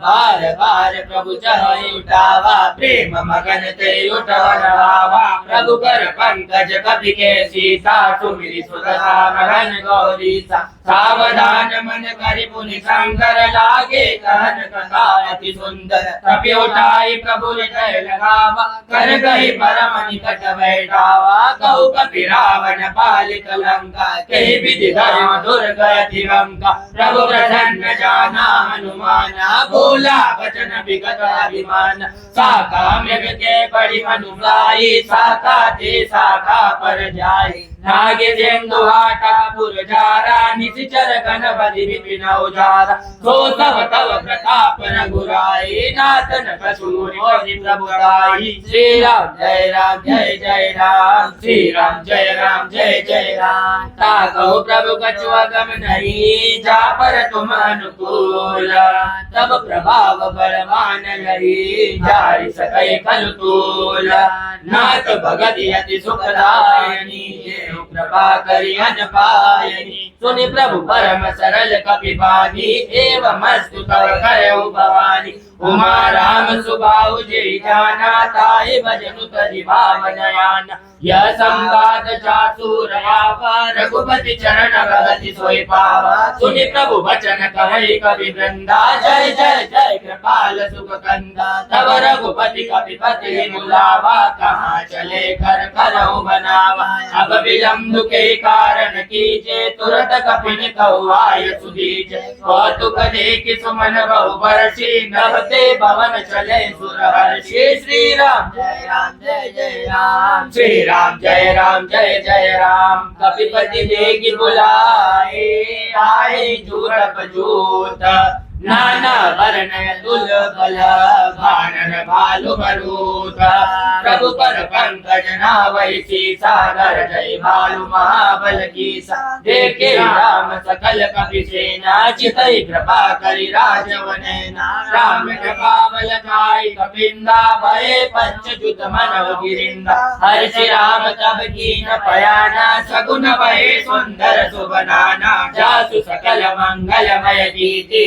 बार बार प्रभु चढ़ई उठावा प्रेम मगन ते उठवनवा। प्रभु कर पंकज कपि के सीता सुमिरि सुरसा मगन गौरीसा। सावधान मन करि पुनि शंकर लागे कहन कथा अति सुंदर। कपि उठाई प्रभु हृदय लगावा कर गही परम निकट बैठावा। कहु कपि रावण पालित लंका कही विधि धर्म दुर्ग अतिरंका। प्रभु प्रसन्न जाना हनुमाना भोला बचन विगत अभिमान। साका मृग के बड़ी मनुलाई साका ते साका पर जाई। नागे सिंधुहाटा पुरजारा निशिचर गणपति विपिन उजारा। सो तव तव प्रताप रघुराई नाथन कसूरि मोहि प्रभुताई। श्री राम जय राम श्री राम जय जय राम। ताकहु प्रभु कछु अगम नहीं जा पर तुम अनुकूल। तब प्रभाव बलवान लही जारि सकै खल तूल। नाथ भगत अति सुखदायनी कृपा करि अन पायनी। सुनि प्रभु परम सरल कपि बानी एवं मस्तु तव करहु भवानी। उमा राम सुबाहु जी जाना ताहि भजनु तरि भावन याना। यह संवाद चातुर आवा रघुपति चरण भगति सोई पावा। सुनि प्रभु वचन कहै कवि वृंदा जय जय जय कृपाल सुख कंदा। तब रघुपति कपिपति बुलावा कहाँ चले कर करहु बनावा। अब विलम्ब के कारण कीजे तुरत कपिन कहु आय सुधीजे। कौतुक देखि सुमन बहु बरसी नभते भवन चले सुरहर्षि। श्री राम जय राम श्री राम जय राम। कपिपति देखि बुलाए आए जूरप जूत। नाना वर्ण दुर्बल भानन भालु भरूत। प्रभु पर पंकज नावै सीसा गरजै भालु महाबल कीसा। देखे राम सकल कपि सेना चितै कृपा करि राजव नैना। राम कृपा बल खाई कपिंदा भये पंचजुत मनव गिरिंदा। हर्षि राम तब कीन पयाना सगुन भये सुंदर सुबनाना। जासु सकल मंगलमय कीर्ति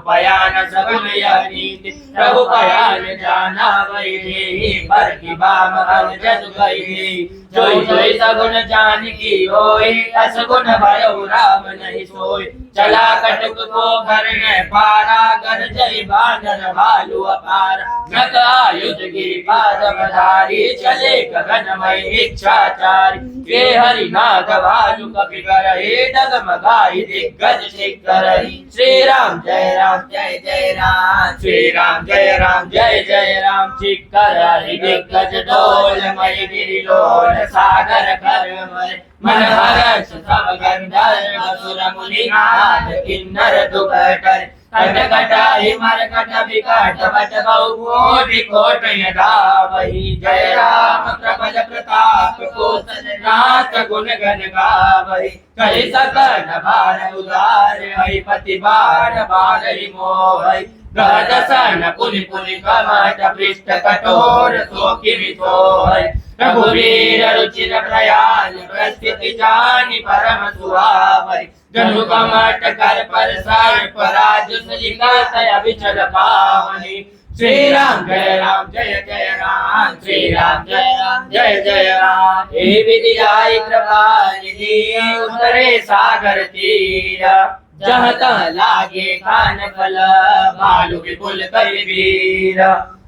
पयान सगुन यह नीति। प्रभु पयान जाना वही पर की बाम अवजत गई। जोई जोई सगुन जान की होई असगुन भयउ राम नहीं सोई। चला कटुक को भरने पारा गरजई बानर भालु अपारा। नक आयुध गिरिपाद बधारी चले गगनमय इच्छाचारी। वे हरि नाथ भालु कपि करहि डगमगाई दिग्गज शिखरहि। श्री राम जय राम श्री राम जय राम। शिखरहि दिग्गज डोल मय गिरिलोल सागर कर मन हर्ष सब गंधर्व असुर मुनि नाथ किन्नर दुखटर। कट कटाहि मरकट विकट बट बहु कोटि कोटि धावहि। जय राम प्रबल प्रताप कौशल नाथ गुण गण गावहि। कहि सकल भार उदार हरि पति बार बारहि मोहि। गदसन पुनि पुनि कमठ पृष्ठ कठोर सोखि सोहि। रघुवीर रुचिर प्रयाल प्रस्थिति जानि परम सुहावहि। जनु कमठ कर पर सर्प राजु सलिका तय विचर पावनि। श्री राम जय राम श्री राम जय राम। हे विधि आई कृपा निधि उतरे सागर तीर। जहाँ तहाँ लागे खान फल भालु विपुल करि वीर।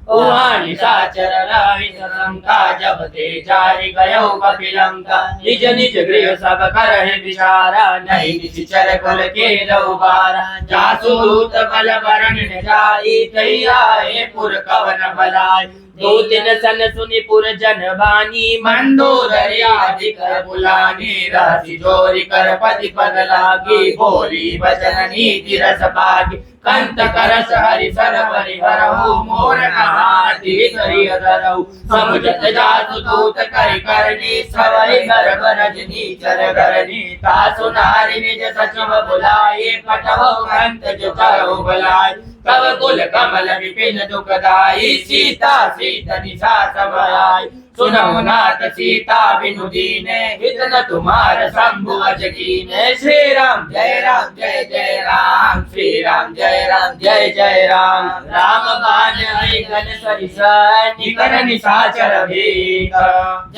उहाँ निशाचर रहि शंका जब ते जारि गयो कपि लंका। निज निज गृह सब करहि विचारा नहीं निश्चर कुल के लौबारा। जासु दूत बल वरण न जाई तई आए पुर कवन बलाई। दो दिन सन सुनि पुर जन बानी मंदोदरी आदि कर बुलानी। राशि जोरी कर पति पद लागी बोली वचन नीति रस भागी। कंत करस हरि सर परिहरहु मोर नहाति हरिहरहु। समुझत जासु दूत करि करनी सवै गर्भ रजनी चर करनी। तासु नारी निज सचिव बुलाए पठवउ कंत जो करहु बुलाए। तव कुल कमल विपिन दुखदाई सीता सीत निशा समयाई सुनो नाथ सीता बिनु दीने हित न तुम्हार शंभु अज कीने श्री राम जय राम श्री राम जय जय राम राम बाण ऐकन सरिसा निकर निशाचर भीख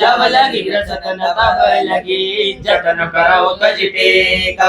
जब लगी ग्रसन तब लगी जतन करो तज टेक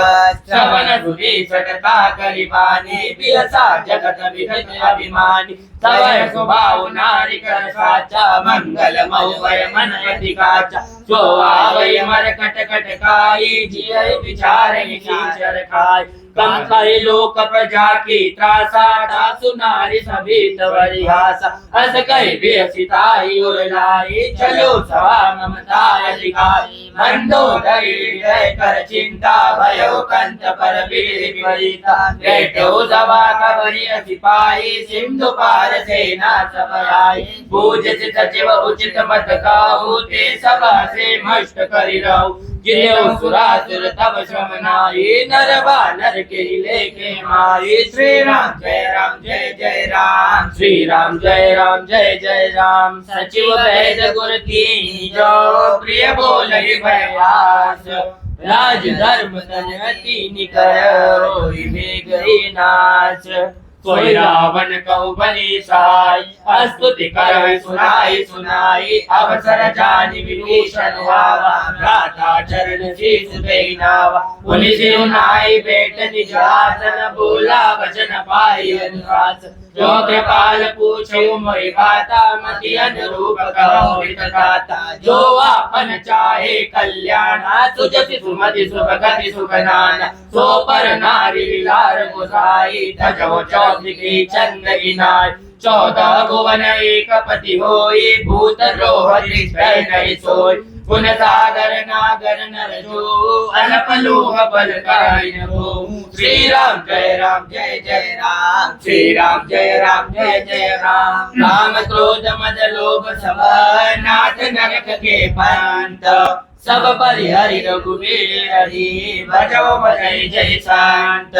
श्रवण सुधी सटता करिबानी बियसा जगत विगत अभिमानी तव स्वभाव नारी कर साचा मंगल मौवय मन अधिकाचा जो आवय मरकट कटकाई जिय विचार कीचर खाय कम कहि लोक प्रजा की त्रासा तासु नारी सभी तवरिहासा अस कहि बेसिताई उरलाई चलो सवा ममता अधिकारी मंदोदरी हृदय कर चिंता भयो कंत पर वीर विपरीता रेटो सवा कवरि सिपाही सिंधु पार सेना सब आई पूजित सचिव उचित मत खाऊ ते सभा से मष्ट करि रहु जियो सुरासुर तब श्रम नाई नर बानर के लेके माई श्री राम जय राम श्री राम जय जय राम सचिव वैद गुर की जो प्रिय बोलहि भयास राज धर्म तनति निकर होई गई नाश कोई रावण कहु बलि सहाय स्तुति कर सुनाई अवसर जानि विभीषण हुआ गाथा चरण शीस देहि नावा पुनि सिरुनाई बेट निज आसन बोला वचन पाई अनुशास जो कृपाल पूछो मोहि बाता मति अनुरूप कहो हित गाता जो आपन चाहे कल्याण सुजति सुमति सुभगति सुखनाना सो पर नारी लार बुझाई तजो चौधरी चंद गिनाय 14 भुवन एक पति होई भूत द्रोह नहीं सोई गुण सागर नागर नर जो अनप लोह बल काइन हो श्री राम जय राम श्री राम जय राम राम क्रोध मद लोभ सब नाथ नरक के पंत सब परिहरि रघुवीर हरि भजो भजै जय शांत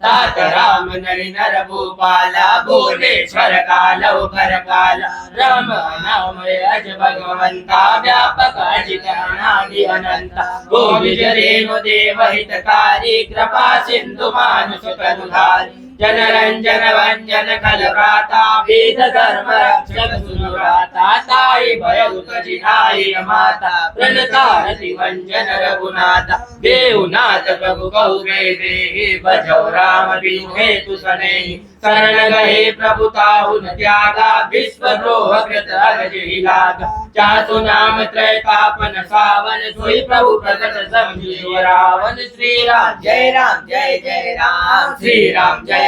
तात राम नरि नर भूपाला भुवनेश्वर कालौ कर काला राम नाम अज भगवंता व्यापक अजित अनादि अनंता गोविंद रेणु देव हितकारी कृपा सिंधु मानुष करुधारी जनरंजन वंजन कलराता वेद धर्म रक्षक सुनुराता ताई भयउत जिनाई माता प्रणता रति वंजन रघुनाथा देवनाथ प्रभु कहु गए देहि भजौ राम बिनु हेतु सनेहि शरण गए प्रभु ताहु न त्यागा विश्व द्रोह कृत अगज लागा चासु नाम त्रय तापन सावन सोई प्रभु प्रकट समझि रावण श्री राम जय राम श्री राम जय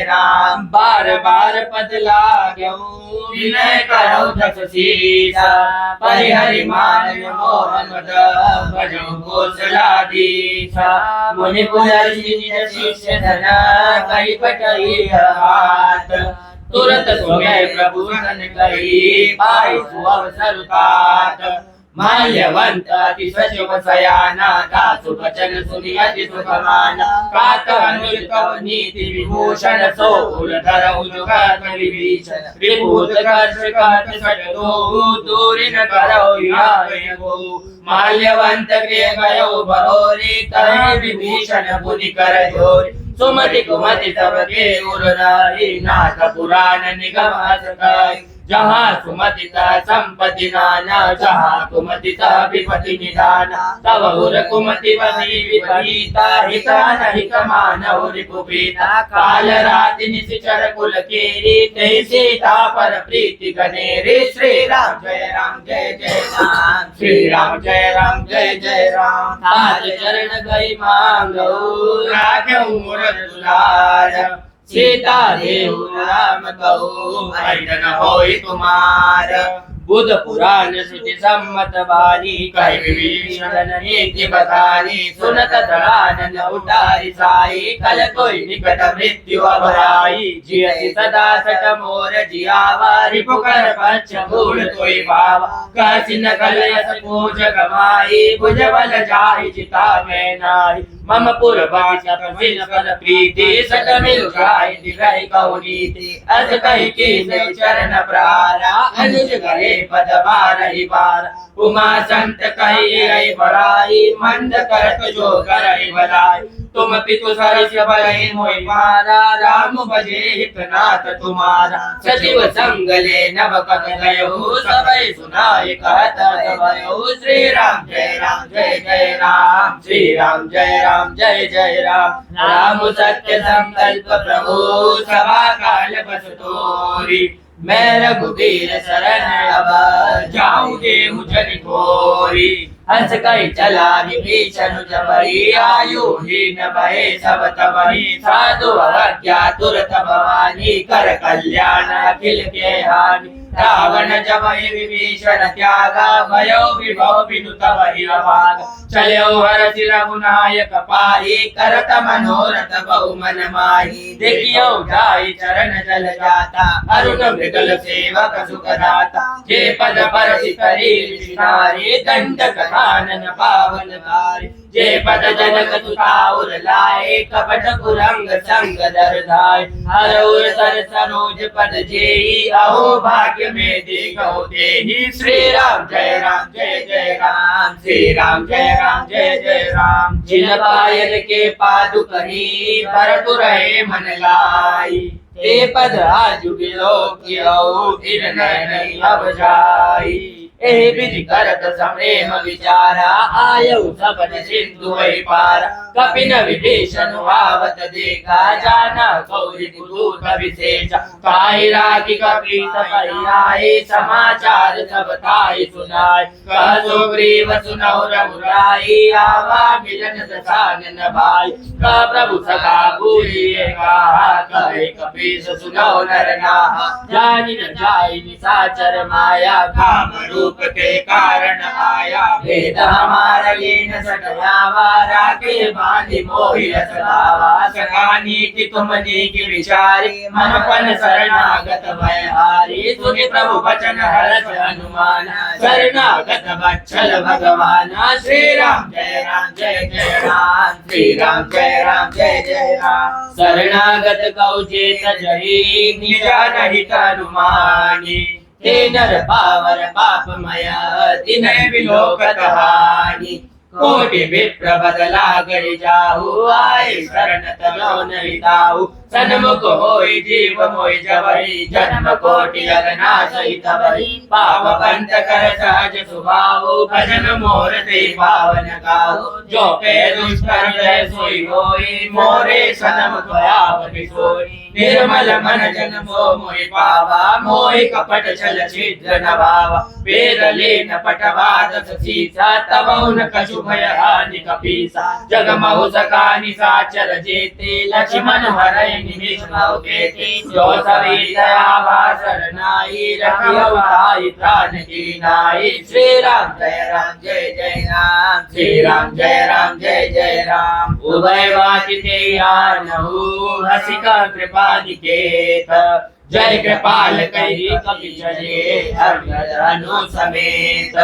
राम बार बार पद लाग्यौ विनय करौ दस शीसा परिहरि मान मोहन मद भजौ कौशलाधीशा मुनि पुलर्षि निज शिष्य धन कहि पटई हाथ तुरत सोगे प्रभु सन कही पाई सुअवसर तात माल्यवंत अति सचिव सयाना दासु वचन सुनि अति सुखमाना कात अनुज कव नीति विभूषण सो उलधर उजुगत विभीषण विभूत कर्ष कात सटदो दूरि न करौ याय गो माल्यवंत के गयो बरोरी तरहि विभीषण पुनि कर जोरी सुमति कुमति सब के उरराई नाथ पुराण निगम असकाई जहाँ सुमति तह संपत्ति नाना जहाँ कुमति तह विपति निधाना तब उर कुमति बनी विपरीता हिता नहीं कमान उर कुपीता काल राति निशिचर कुल केरी तेहि सीता पर प्रीति गनेरी श्री राम जय राम श्री राम जय राम तात चरण गई मांगो राख्यौ मोर दुलार सीता देहु राम कहु भय न होई तुम्हार बुध पुराण श्रुति सम्मत बानी कहि विभीषण नीति बखानी सुनत धरानन उठाई साई कल कोई निकट मृत्यु अभराई जियसि सदा सट मोर जियावा रिपुकर पच्छ मूल कोई भावा कहसि न कलयस पूज गवाई भुज बल जाहि जिता मैं नाहि मम पुरवासी तपसिन फल प्रीति सट मिल जाहि दिगहि कहु नीति अस कहि कीन्ह चरण प्रारा अनुज गए पद बारहि बार उमा संत कहि रहि बड़ाई मंद करत जो करहि भलाई तुम पितु सरस बलहि मोहि मारा राम भजे हितनाथ तुम्हारा सचिव संग ले नव कथ गयो सबय सुनाय कहत भयो श्री राम जय राम जय जय राम श्री राम जय राम जय जय राम राम सत्य संकल्प प्रभु सभा काल बस तोरी मैं रघुबीर शरण अब जाऊं देहु जन घोरी हंस कहि चला विभीषण जबहि आयु हीन भये सब तबहि साधु अवज्ञा तुरत भवानी कर कल्याण अखिल के हानि रावण जबहि विभीषण त्यागा भयो विभव बिनु तबहि अभाग चलो हरषि रघुनायक पाहि करत मनोरथ बहु मन माहि देखियो जाहि चरण जल जाता अरुण मृगल सेवक सुख दाता जे पद परसि करी विचारी दंडक कानन पावन कारी जे पद जनक तुताउर लाए कपट कुरंग संग दर धाय हरउर सर सरोज पद जेई अहो भाग्य में देखो तेहि श्री राम जय राम जय जय राम श्री राम जय राम जय जय राम जिन पायन के पादुकहि भरतु रहे मन लाई ते पद आजु बिलो कियो फिर नहीं अब जाई एहि विधि करत सप्रेम विचारा आयु सपन सिंधु वै पारा कपिन विभीषण आवत देखा जाना गौरी कुदूत विशेष काहि राखी कपीत आए समाचार सब ताहि सुनाय कह सुग्रीव सुनौ रघुराई आवा मिलन दशानन भाई कह प्रभु सखा भूलिए कहा कहे कपीस सुनौ नर नाहा जानि न जाहि निशाचर माया काम रूप के कारण आया भेद हमारा ये न सकयावा राखे बांधि मोहि असलावा सखानी की तुम नीक विचारी मन पन शरणागत भयहारी सुनि प्रभु वचन हरष हनुमान शरणागत वत्सल भगवान श्री राम जय राम जय जय राम श्री राम जय राम जय जय राम शरणागत कौ जेत जहि निज नहीं अनुमानी ते नर पावर पापमय तिनय विलोकत हानि कोटि विप्र बदला गरि जाहु आए शरण तलो नहीं ताहु सन्मुख होई जीव मोहि जबहि जन्म कोटि अगना सहित बहि पाव पंत कर सहज सुभाव भजन मोर ते पावन गाओ जो पे दुष्ट हृदय सोई होई मोरे सन्मुख आवहि सोई निर्मल मन जन मोहि पावा मोहि कपट छल छिद्र न भावा वेद लेन पटवा दस सीसा तबौ न कछु भय हानि कपीसा जग महु सका निशाचर जेते लक्ष्मण हरै निमिष महु केते जो सरी दया वासर नाई रखियो ताई प्राण की नाई श्री राम जय जय राम श्री राम जय जय राम उभय वाति ते आनहु हसिका कृपा निकेत जय कृपाल कहि कपि चले अनु समेत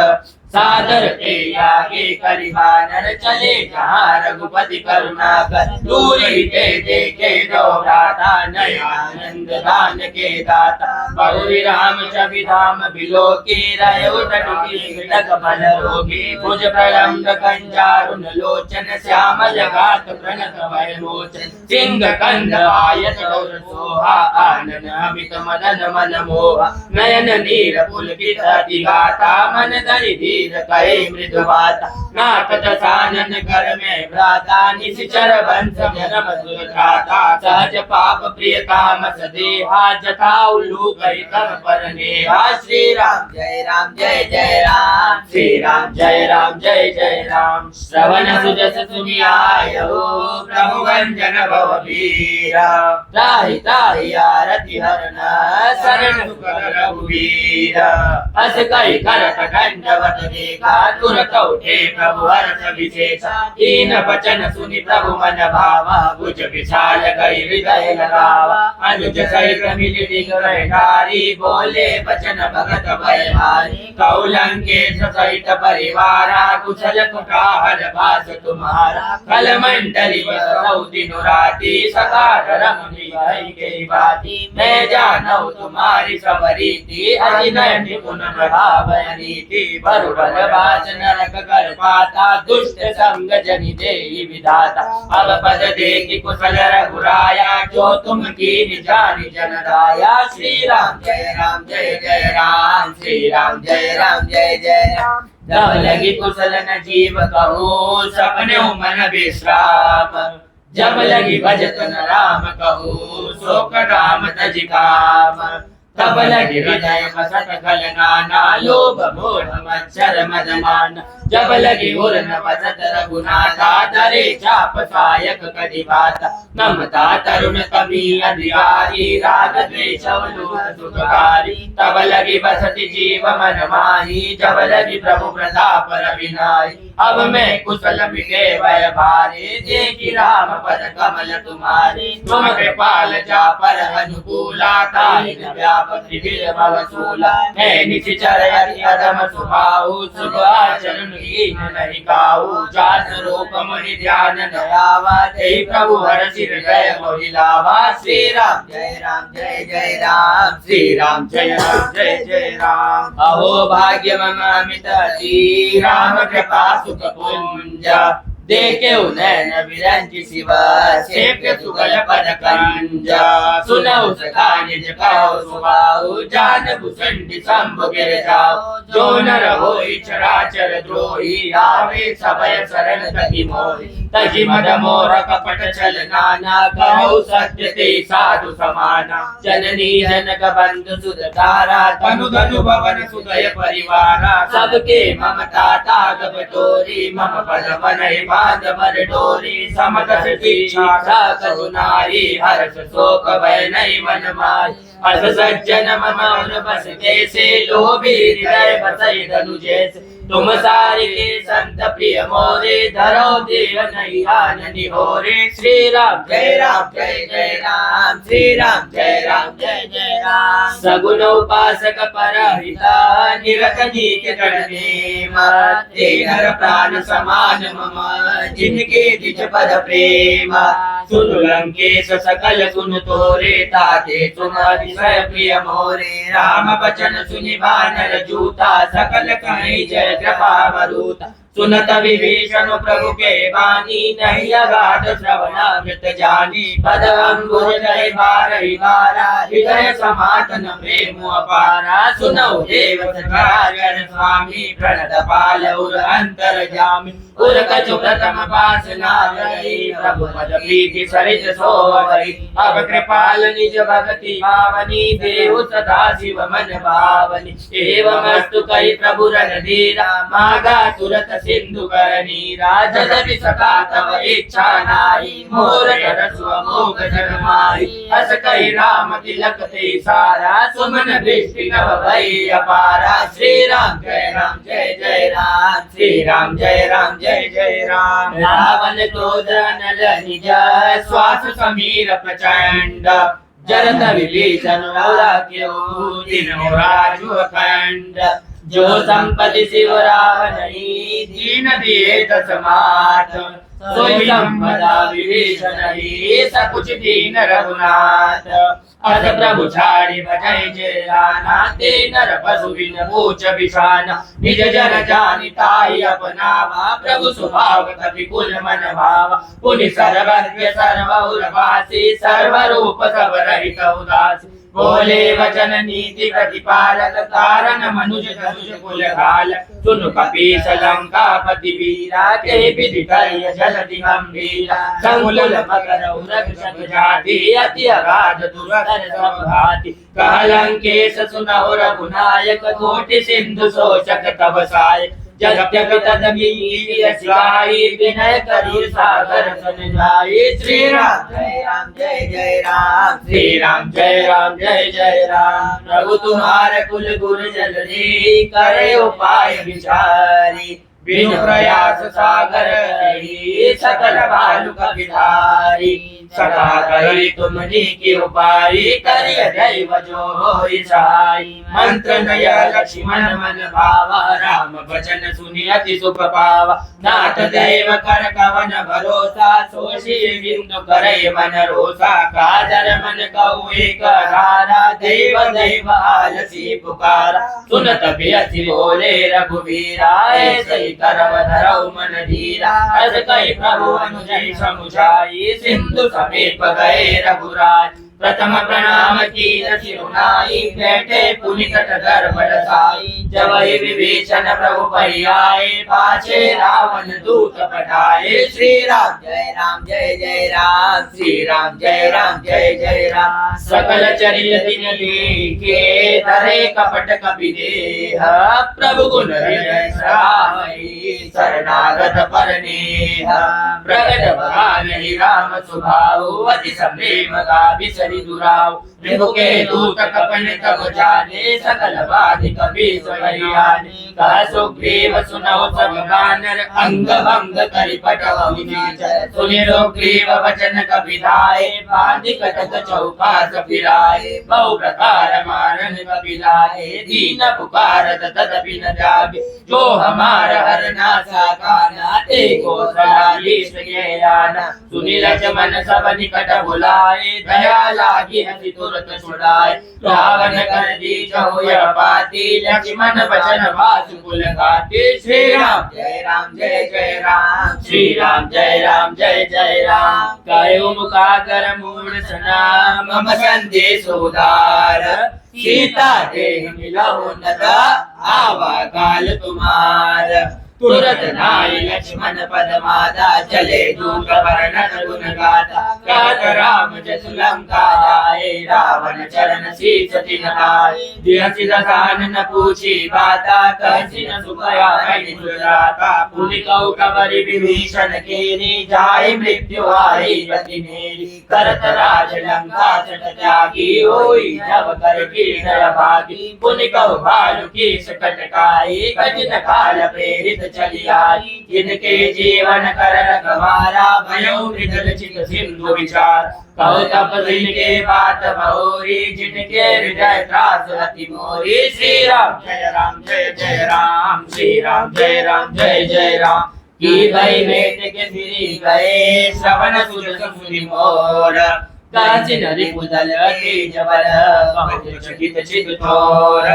सादर के आगे करिवानर चले जहाँ रघुपति करुणा कर दूर ही ते देखे दो राधा नयानंद दान के दाता बहुरी राम छवि धाम बिलो की रहे उटकी बल रोगी भुज प्रलम्ब कंजारुन लोचन श्याम जगात प्रणत भय लोचन सिंह कंद आयत गौर सोहा आनन अमित मदन मन मोहा नयन नीर पुलकित अतिगाता मन धरि कहे मृदुवाता नाथ दशानन कर में भ्राता निश्चर वंश जन्म दुर्घाता सहज पाप प्रिय तामस देहा जथा उल्लू करितम पर नेहा श्री राम जय राम जय जय राम श्री राम जय राम जय जय राम श्रवण सुजस सुनियायो प्रभु भंजन भव वीरा त्राहि त्राहि आरति हरन शरण सुख रघुवीरा अस कई करत दंडवत देखा तुरत उठे प्रभु हर्ष विशेषा दीन वचन सुनि प्रभु मन भावा भुज विशाल गई हृदय लगावा अनुज सहित मिलि दिगंधारी बोले वचन भगत भयहारी कौलंकेश सहित परिवारा कुशल कुटाहर भास तुम्हारा कल मंडली बसौ दिनु राति सदा रमणी के बाती मैं जानौ तुम्हारी सब रीति अजिनय निपुण प्रभाव नीति बरु बलवास नरक कर पाता दुष्ट संग जनि देहि विधाता अब पद देखि कुशल रघुराया जो तुम कीन जानि जन राया श्री राम जय राम जय जय राम श्री राम जय राम जय जय राम जब लगी कुशल न जीव कहूँ सपने मन विश्राम जब लगी भजत न राम कहूँ शोक राम तज काम तब लगी हृदय बसत खल नाना लोभ मोह मच्छर मदमान जब लगी उर न बसत रघुनाथा दरे चाप सायक कदि बाता नमता तरुण कवि अधिकारी राग द्वेष लोक सुखकारी तब लगी बसति जीव मन माही जब लगी प्रभु प्रताप रविनाई अब मैं कुशल मिटे भय भारे देखी राम पद कमल तुम्हारी तुम कृपाल जा पर अनुकूला ताहि व्यापक त्रिविध भवसूला मैं निश्चर यदि अधम सुभाऊ शुभ आचरण हीन नहीं गाऊ जात रूप मुनि ध्यान नयावा तेहि प्रभु हरषि हृदय मोहिलावा श्री राम जय जय राम श्री राम जय जय राम अहो भाग्य मम अमित अति राम कृपा सुख पुंज देखे नैन विरंज शिव सेव्य सुगल पद कंज सुनऊ सखा निज कहो सुभाऊ जान भुसंडि शंभु गिर जाओ जो नर होई चराचर द्रोही आवे सबय शरण तहि मोहि तजि मद मोर कपट छल नाना कहो सत्य ते साधु समाना जननी जनक बंधु सुत तारा तनु धनु भवन सुदय परिवारा सबके ममता ताग बटोरी मम पद बनहि बांध बर डोरी समदस दीक्षा करुणारी हर्ष शोक भय नहीं मन मारी अस सज्जन मम बस जैसे लोभी हृदय बसई धनु जैसे तुम सारे के संत प्रिय मोरे धरो देव नहीं आनंदी होरे श्री राम जय जय राम श्री राम जय जय राम सगुण उपासक परहिता निरत नीति करने मते नर प्राण समान मम जिनके निज पद प्रेम सुन लंकेश सकल सुन तोरे ताते तुम अतिशय प्रिय मोरे राम वचन सुनि वानर जूता सकल कहि जय कृपा वरूता सुनत विभीषण प्रभु के बानी नहीं अगाध श्रवणामृत जानी पद अंगुर जय बारहि बारा हृदय समातन प्रेम अपारा सुनौ देव सखागर स्वामी प्रणत पाल उर अंतर जामी उर कछु प्रथम पास नागई प्रभु पद प्रीति सरित सोवई अब कृपाल निज भक्ति भावनी देहु सदा शिव मन भावनी एवमस्तु कहि प्रभु रणधीरा मागा तुरत सिंधु करनीरा जदपि सखा तव इच्छा नाहि मोर तरसु अमोघ जग माहि अस कहि राम तिलक ते सारा सुमन दृष्टि नभ भई अपारा श्री राम जय जय राम श्री राम जय जय राम रावण क्रोध नल निज श्वास समीर प्रचंड जरत विभीषण क्यों दिनो राजु अखंड जो संपत्ति शिव रावणी दीन दिए दसमात सोई संपदा विभीषण ही सकुच दीन रघुनाथ अस प्रभु छाड़ी बजै जय राना ते नर पशु बिन पूछ बिछाना निज जन जानि ताहि अपनावा प्रभु स्वभाव कपि कुल मन भावा पुनि सर्वज्ञ सर्वउर वासी सर्व रूप सब रहित उदासी बोले वचन नीति प्रतिपालक तारन मनुज धनुष कुल घाल सुनु कपीस लंकापति वीरा के विधि करिय जलधि गंभीरा संकुल मकर उरग सब जाति अति अगाध दुर्धर सब भाति कहलंकेश सुनहु रघुनायक कोटि सिंधु शोषक तब साय जगत तदमीर सिवाई विनय करी सागर सन जाई श्री राम जय जय राम श्री राम जय जय राम प्रभु तुम्हारे कुल गुर जलधि करे उपाय विचारी बिनु प्रयास सागर करी सकल भालुक विधारी सदा करी तुमनी की उपारी करिय दैव जो होई सहाय मंत्र नय लक्ष्मण मन भावा राम वचन सुनि अति सुख पावा नाथ दैव कर कवन भरोसा सोशी बिंदु करे मन रोसा कादर मन कहु एक धारा दैव दैव आलसी पुकारा सुनत बियसि बोले रघुवीरा ऐसे करव धरौ मन धीरा अस कहि प्रभु अनुजय समुझाई सिंधु समीप गए रघुराज प्रथम प्रणाम कीन सिरुनाई बैठे पुनि तट गर्भ रसाई जब विभीषण प्रभु परियाए पाछे रावण दूत पठाए श्री राम जय जय राम श्री राम जय जय राम सकल चरित दिन देखे धरे कपट कपि देह प्रभु गुण हृदय श्रावई शरणागत परनेह प्रगट भानि राम सुभाऊ अति संप्रेम गाविसरि दुराव प्रभु के दूत कपन तब जाने सकल बाधि कपि सोयाने कह सुग्रीव सुनौ सब बानर अंग भंग करि पटवउ नीचर सुनि सुग्रीव वचन कपि धाये बाधि कटक चौपास फिराए बहु प्रकार मारन कपि लाए दीन पुकारत तदपि न जागे जो हमार हरना साकाना ते को सलालीस ज्ञाना सुनि लक्ष्मण सब निकट बुलाए दया लागी हति तुरत छुड़ाए रावण कर दी जय पाती लक्ष्मण वचन वासुकुल घाटी श्री राम जय जय राम श्री राम जय जय राम कयो मुखाकर मूढ़ सना मम संदेश उदार सीता देह मिलहु नता आवा काल तुम्हार तुरत नाई लक्ष्मण पद माता चले दूत वर्णन गुण गाथा कहत राम जस लंका जाए रावण चरण शीस तिन आए दिहसि दसान न पूछी बाता कहसि न सुखया कहि दुराता पुनि कहु कबरि विभीषण केरी जाय मृत्यु आई गति मेरी करत राज लंका सट त्यागी होई जब कर कीर्तय भागी पुनि कहु भालु की सकटकाई कठिन काल प्रेरित चली आई जिनके जीवन कर रखवारा भयो मृदल चित सिंधु विचार कहो तप जिनके बात भौरी जिनके हृदय त्रास अति मोरी श्री राम जय जय राम श्री राम जय जय राम की भई बेट के फिरी गए श्रवण सुर सुनि मोर काचिन रिपुदल तेज बल बहुत चकित चित चोर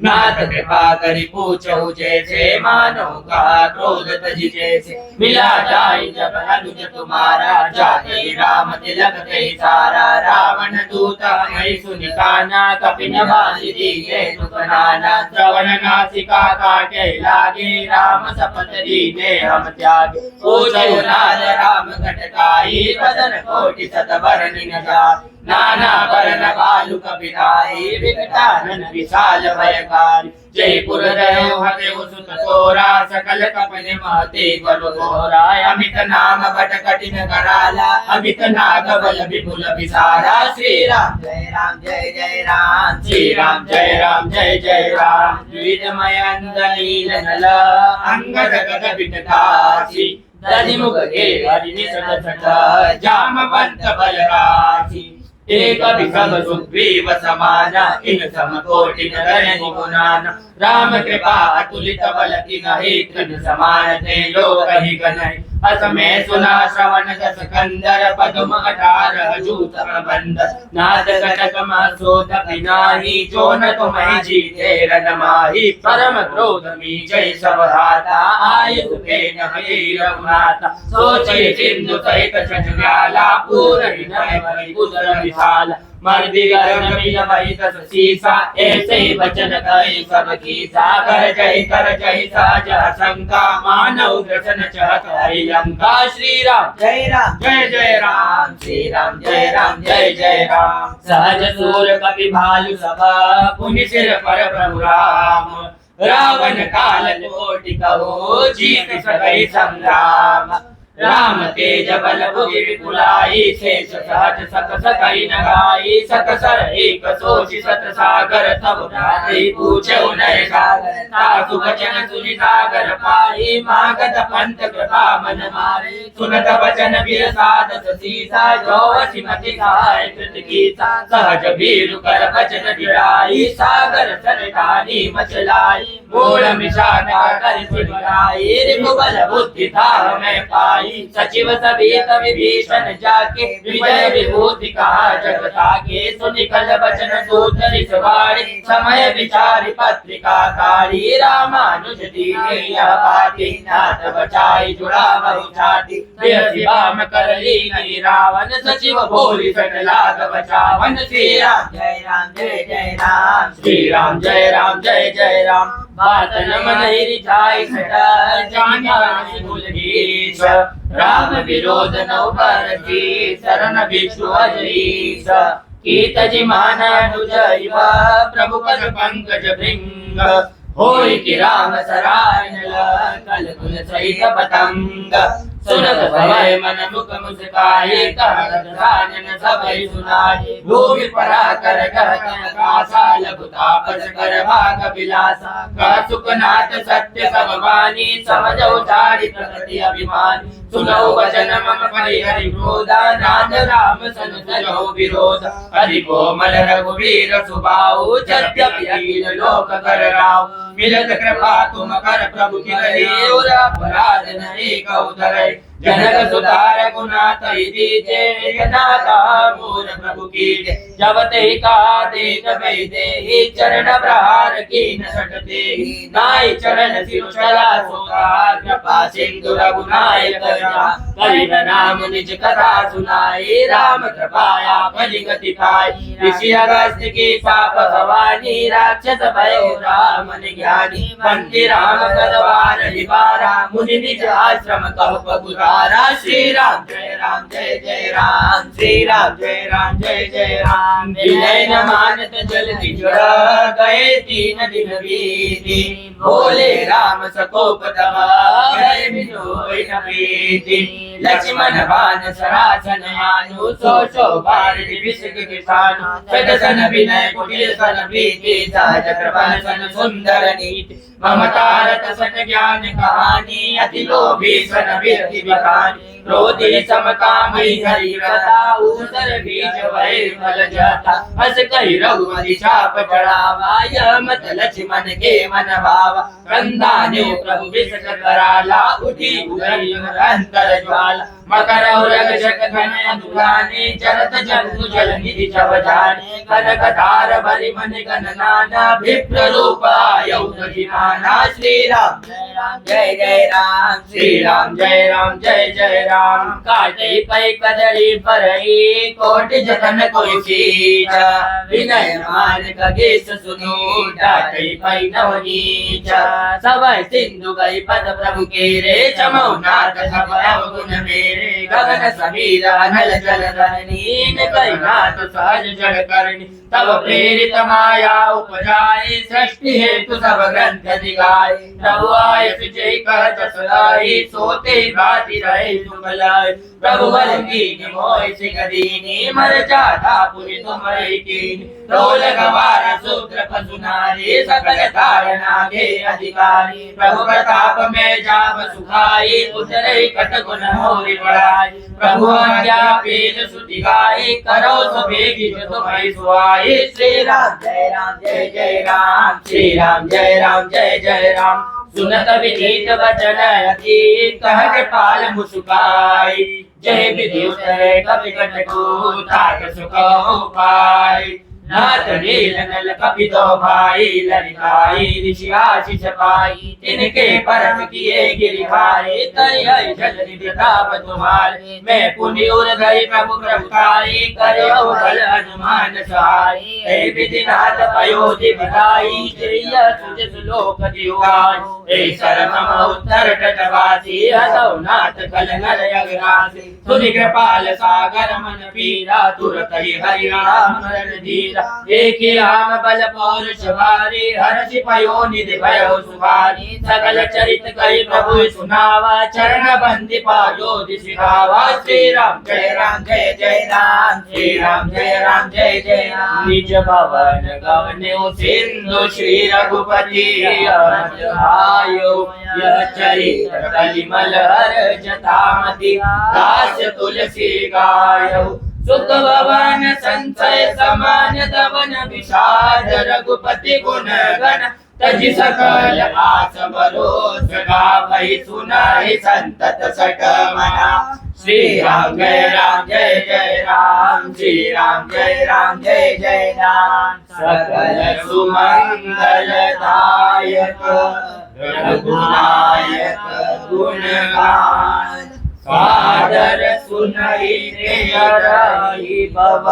नाथ कृपा करि पूछहु जैसे मानो का क्रोध तजि जैसे मिला जाय जब अनुज तुम्हारा जाते राम तिलक ते सारा रावण दूता मई सुनि काना कपिन बांधि दीजे सुखनाना श्रवण नासिका काटे लागे राम शपथ दीजे हम त्यागे पूछहु नाद राम घटकाई बदन कोटि शत बरनि न जाय नाना वरण बालु कपिनाई विकटानन विशाल भयकारी जयपुर रहो हते सुत तोरा सकल कपने महते बल घोरा अमित नाम बट कठिन कराला अमित नाग बल विपुल विसारा श्री राम जय जय राम श्री राम जय जय राम द्विजमय अंदलील नल अंगद गद विकटासी दधि मुख के हरि सद सद जामवंत बलरासी एक विषम सुग्रीव समाना इन समकोटि नगर निगुणाना राम कृपा अतुलित बल तिनहि तृण समान तेजो कहि गनहि असमय सुना श्रवण दस कंदर पद्म 18 जूत प्रबंध नाद कटक मासोद पिनाही जो न तुम्हें जीते रनमाही परम क्रोध मी जय सब हाता आयु के नहि रघुनाथा सोचे सिंधु सहित छजव्याला पूर्ण विनय भरि उदर विशाल मर्दी गरन मिल वही तस सीसा ऐसे वचन कहे सब कीसा कर जय साज शंका मानव दर्शन चाहत हरि लंका श्री राम जय राम श्री राम जय राम सहज सूर कपि भालु सभा पुनि सिर पर प्रभु राम रावण काल कोटि कहो जीत सकहि संग्राम राम तेज बल भुजि विपुलाई शेष सहज सत सकहि न गाई सत सर एक सोचि सत सागर तब भ्रातृ पूछौ नय सागर तासु वचन सुनि सागर पाई मागत पंथ कृपा मन मारे सुनत वचन वीर साधस सीसा जो वसिमति सहाय कृत कीसा सहज भीरु कर वचन गिराई सागर सन ठानी मचलाई मूल मिषाना कर सिमराई रिपुबल बुद्धि था मैं पाई सचिव समेत विभीषण जाके विजय विभूति कहा जगता के सुनि कल वचन सूत रिसवारी समय विचारि पत्रिका कारी रामानुज दीने पाति नाथ बचाई जुड़ा बहु छाती प्रिय बाम कर लीनी रावण सचिव भोरी सट लाग बचावन श्री राम जय राम श्री राम जय राम बात न मन रिझाई सटा जाना भूलहीश राम विरोध नौ परती शरण भिक्षु अजरीश कीत जिमान अनुजैव प्रभु पद पंकज भृंग होई कि राम सरायन कल कुल सहित पतंग सुनत भय मन मुख मुस्काई कहत राजन सभय सुनाई भूमि परा कर कहत कासा लघु तापस कर भाग विलासा कह सुखनाथ सत्य सब वाणी समझौ चारि प्रकृति अभिमानी सुनौ वचन मम परिहरि क्रोधा नाथ राम सन सजौ विरोध हरि कोमल रघुवीर सुबाहु यद्यपि अखिल लोक कर राव मिलत कृपा तुम कर प्रभु की रही और अपराध नहीं कहु धरई जनक सुता रघुनाथ दीजे नाथा मूल प्रभु की जब ते का देख दे चरण प्रहार की न सकते नाई चरण सिर चला सोता कृपा सिंधु रघुनायक कलिन नाम निज कथा सुनाई राम कृपाया बलि गति पाई ऋषि अगस्त्य की पाप भवानी राक्षस भयो राम ज्ञानी पंथी राम करवार निवारा मुनि निज आश्रम कह पगुरा श्री राम जय राम श्री राम जय राम विनय न मानत जल्दी जुड़ा गए 3 दिन बीती बोले राम सकोप तवा गए बिनोई न प्रीति लक्ष्मण बाण सरासन आनु सो बार विषिक किसानु सदसन विनय कुटिल सन प्रीति सहज कृपण सन सुंदर नीति ममता रत सन ज्ञान कहानी अति लोभी सन विरति विखानी क्रोधी समकामी हरि कथा उसर बीज वै फल जाता हस कहि रघुपति चाप चढ़ावा यह मत लक्ष्मण के मन भावा कंदाने प्रभु विषक कराला उठी उगरी अंतर ज्वाला मकर उरग जग धन अनुगाने जरत जंतु जल निधि जब जाने कनक धार बलि मन गण नाना विप्र रूप आयौ सजिमाना श्री राम जय राम श्री राम जय राम काटे पै कदली परई कोटि जतन कोई चीज विनय मान कगेश सुनो डाटे पै नवनीच सब सिंधु गई पद प्रभु के रे चमौ नाथ सब अवगुण मेरे गगन समीर अनल जल धरनी कई नाथ सहज जड़ करनी तब प्रेरित माया उपजाए सृष्टि हेतु सब ग्रंथ दिगाए प्रभु आय सुजय कर जसलाई सोते भाति रहे सुमलाय प्रभु बल कीन मोय सिगदीनी मर जाता पुरि तुम कीन रोल गवार सूत्र पसुनारी सकल धारणा के अधिकारी प्रभु प्रताप में जाप सुखाई उतरे कट गुण होरि बढ़ाई प्रभु आज्ञा पेद सुति गाई करो सभेगी जो तुम्हारी सुहाई श्री राम जय राम श्री राम जय राम सुनत विनीत वचन अति कह कृपाल मुस्काई जय विधि उत्तरे कवि कटकु तात सुख उपाय नाथ नील नल कपि दो भाई, ललिताई ऋषि आशीष पाई, तिनके परम किए गिरिधारी, तय जल प्रताप तुम्हारे, मैं पुनि उर गई प्रभु प्रभुताई, करो बल हनुमान सहाय, हे विधिनाथ पयोधि विधाई, जय तुझ श्लोक दिवाई, हे शरणम उत्तर तटवासी, हसौ नाथ कल नर अग्रासी, सुनि कृपाल सागर मन पीरा, तुरत ही हरि राम धीरा, एक राम बल पौरुष भारी, हर्षि पयो निधि भयो सुभारी, सकल चरित कहि प्रभु सुनावा, चरण बंदी पायो दिशिखावा, श्री राम जय राम, श्री राम जय जय राम, निज भवन गवने सिंधु श्री रघुपति आयो, यह चरित्र कलिमल हर जटामति, दास तुलसी गायो, सुख भवन संचय समान दवन विषाद, रघुपति गुण गण तजि सकल आस भरोस, गावहि सुनहि संतत सठ मना, श्री राम जय राम, श्री राम जय जय राम, सकल सुमंगल दायक रघुनायक गुणगान, सादर सुनहि हरहि भव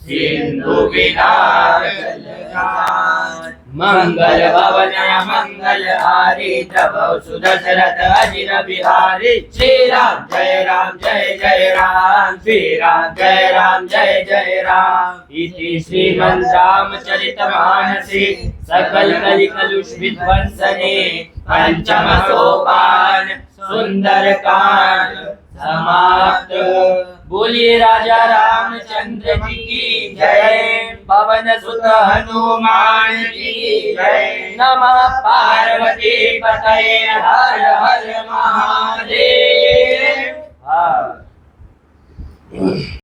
सिंधु विनाशक गान, मंगल भवन मंगल हारी, प्रभु सुदशरथ अजिर बिहारी, श्री राम जय राम, श्री राम जय जय राम, इति श्रीमद् रामचरित मानसे सकल कलि कलुष विध्वंसने, पंचम सोपान सुंदर कांड समाप्त। बोलिए राजा रामचंद्र जी की जय, पवन सुत हनुमान की जय, नमः पार्वती पतये, हर हर महादेव।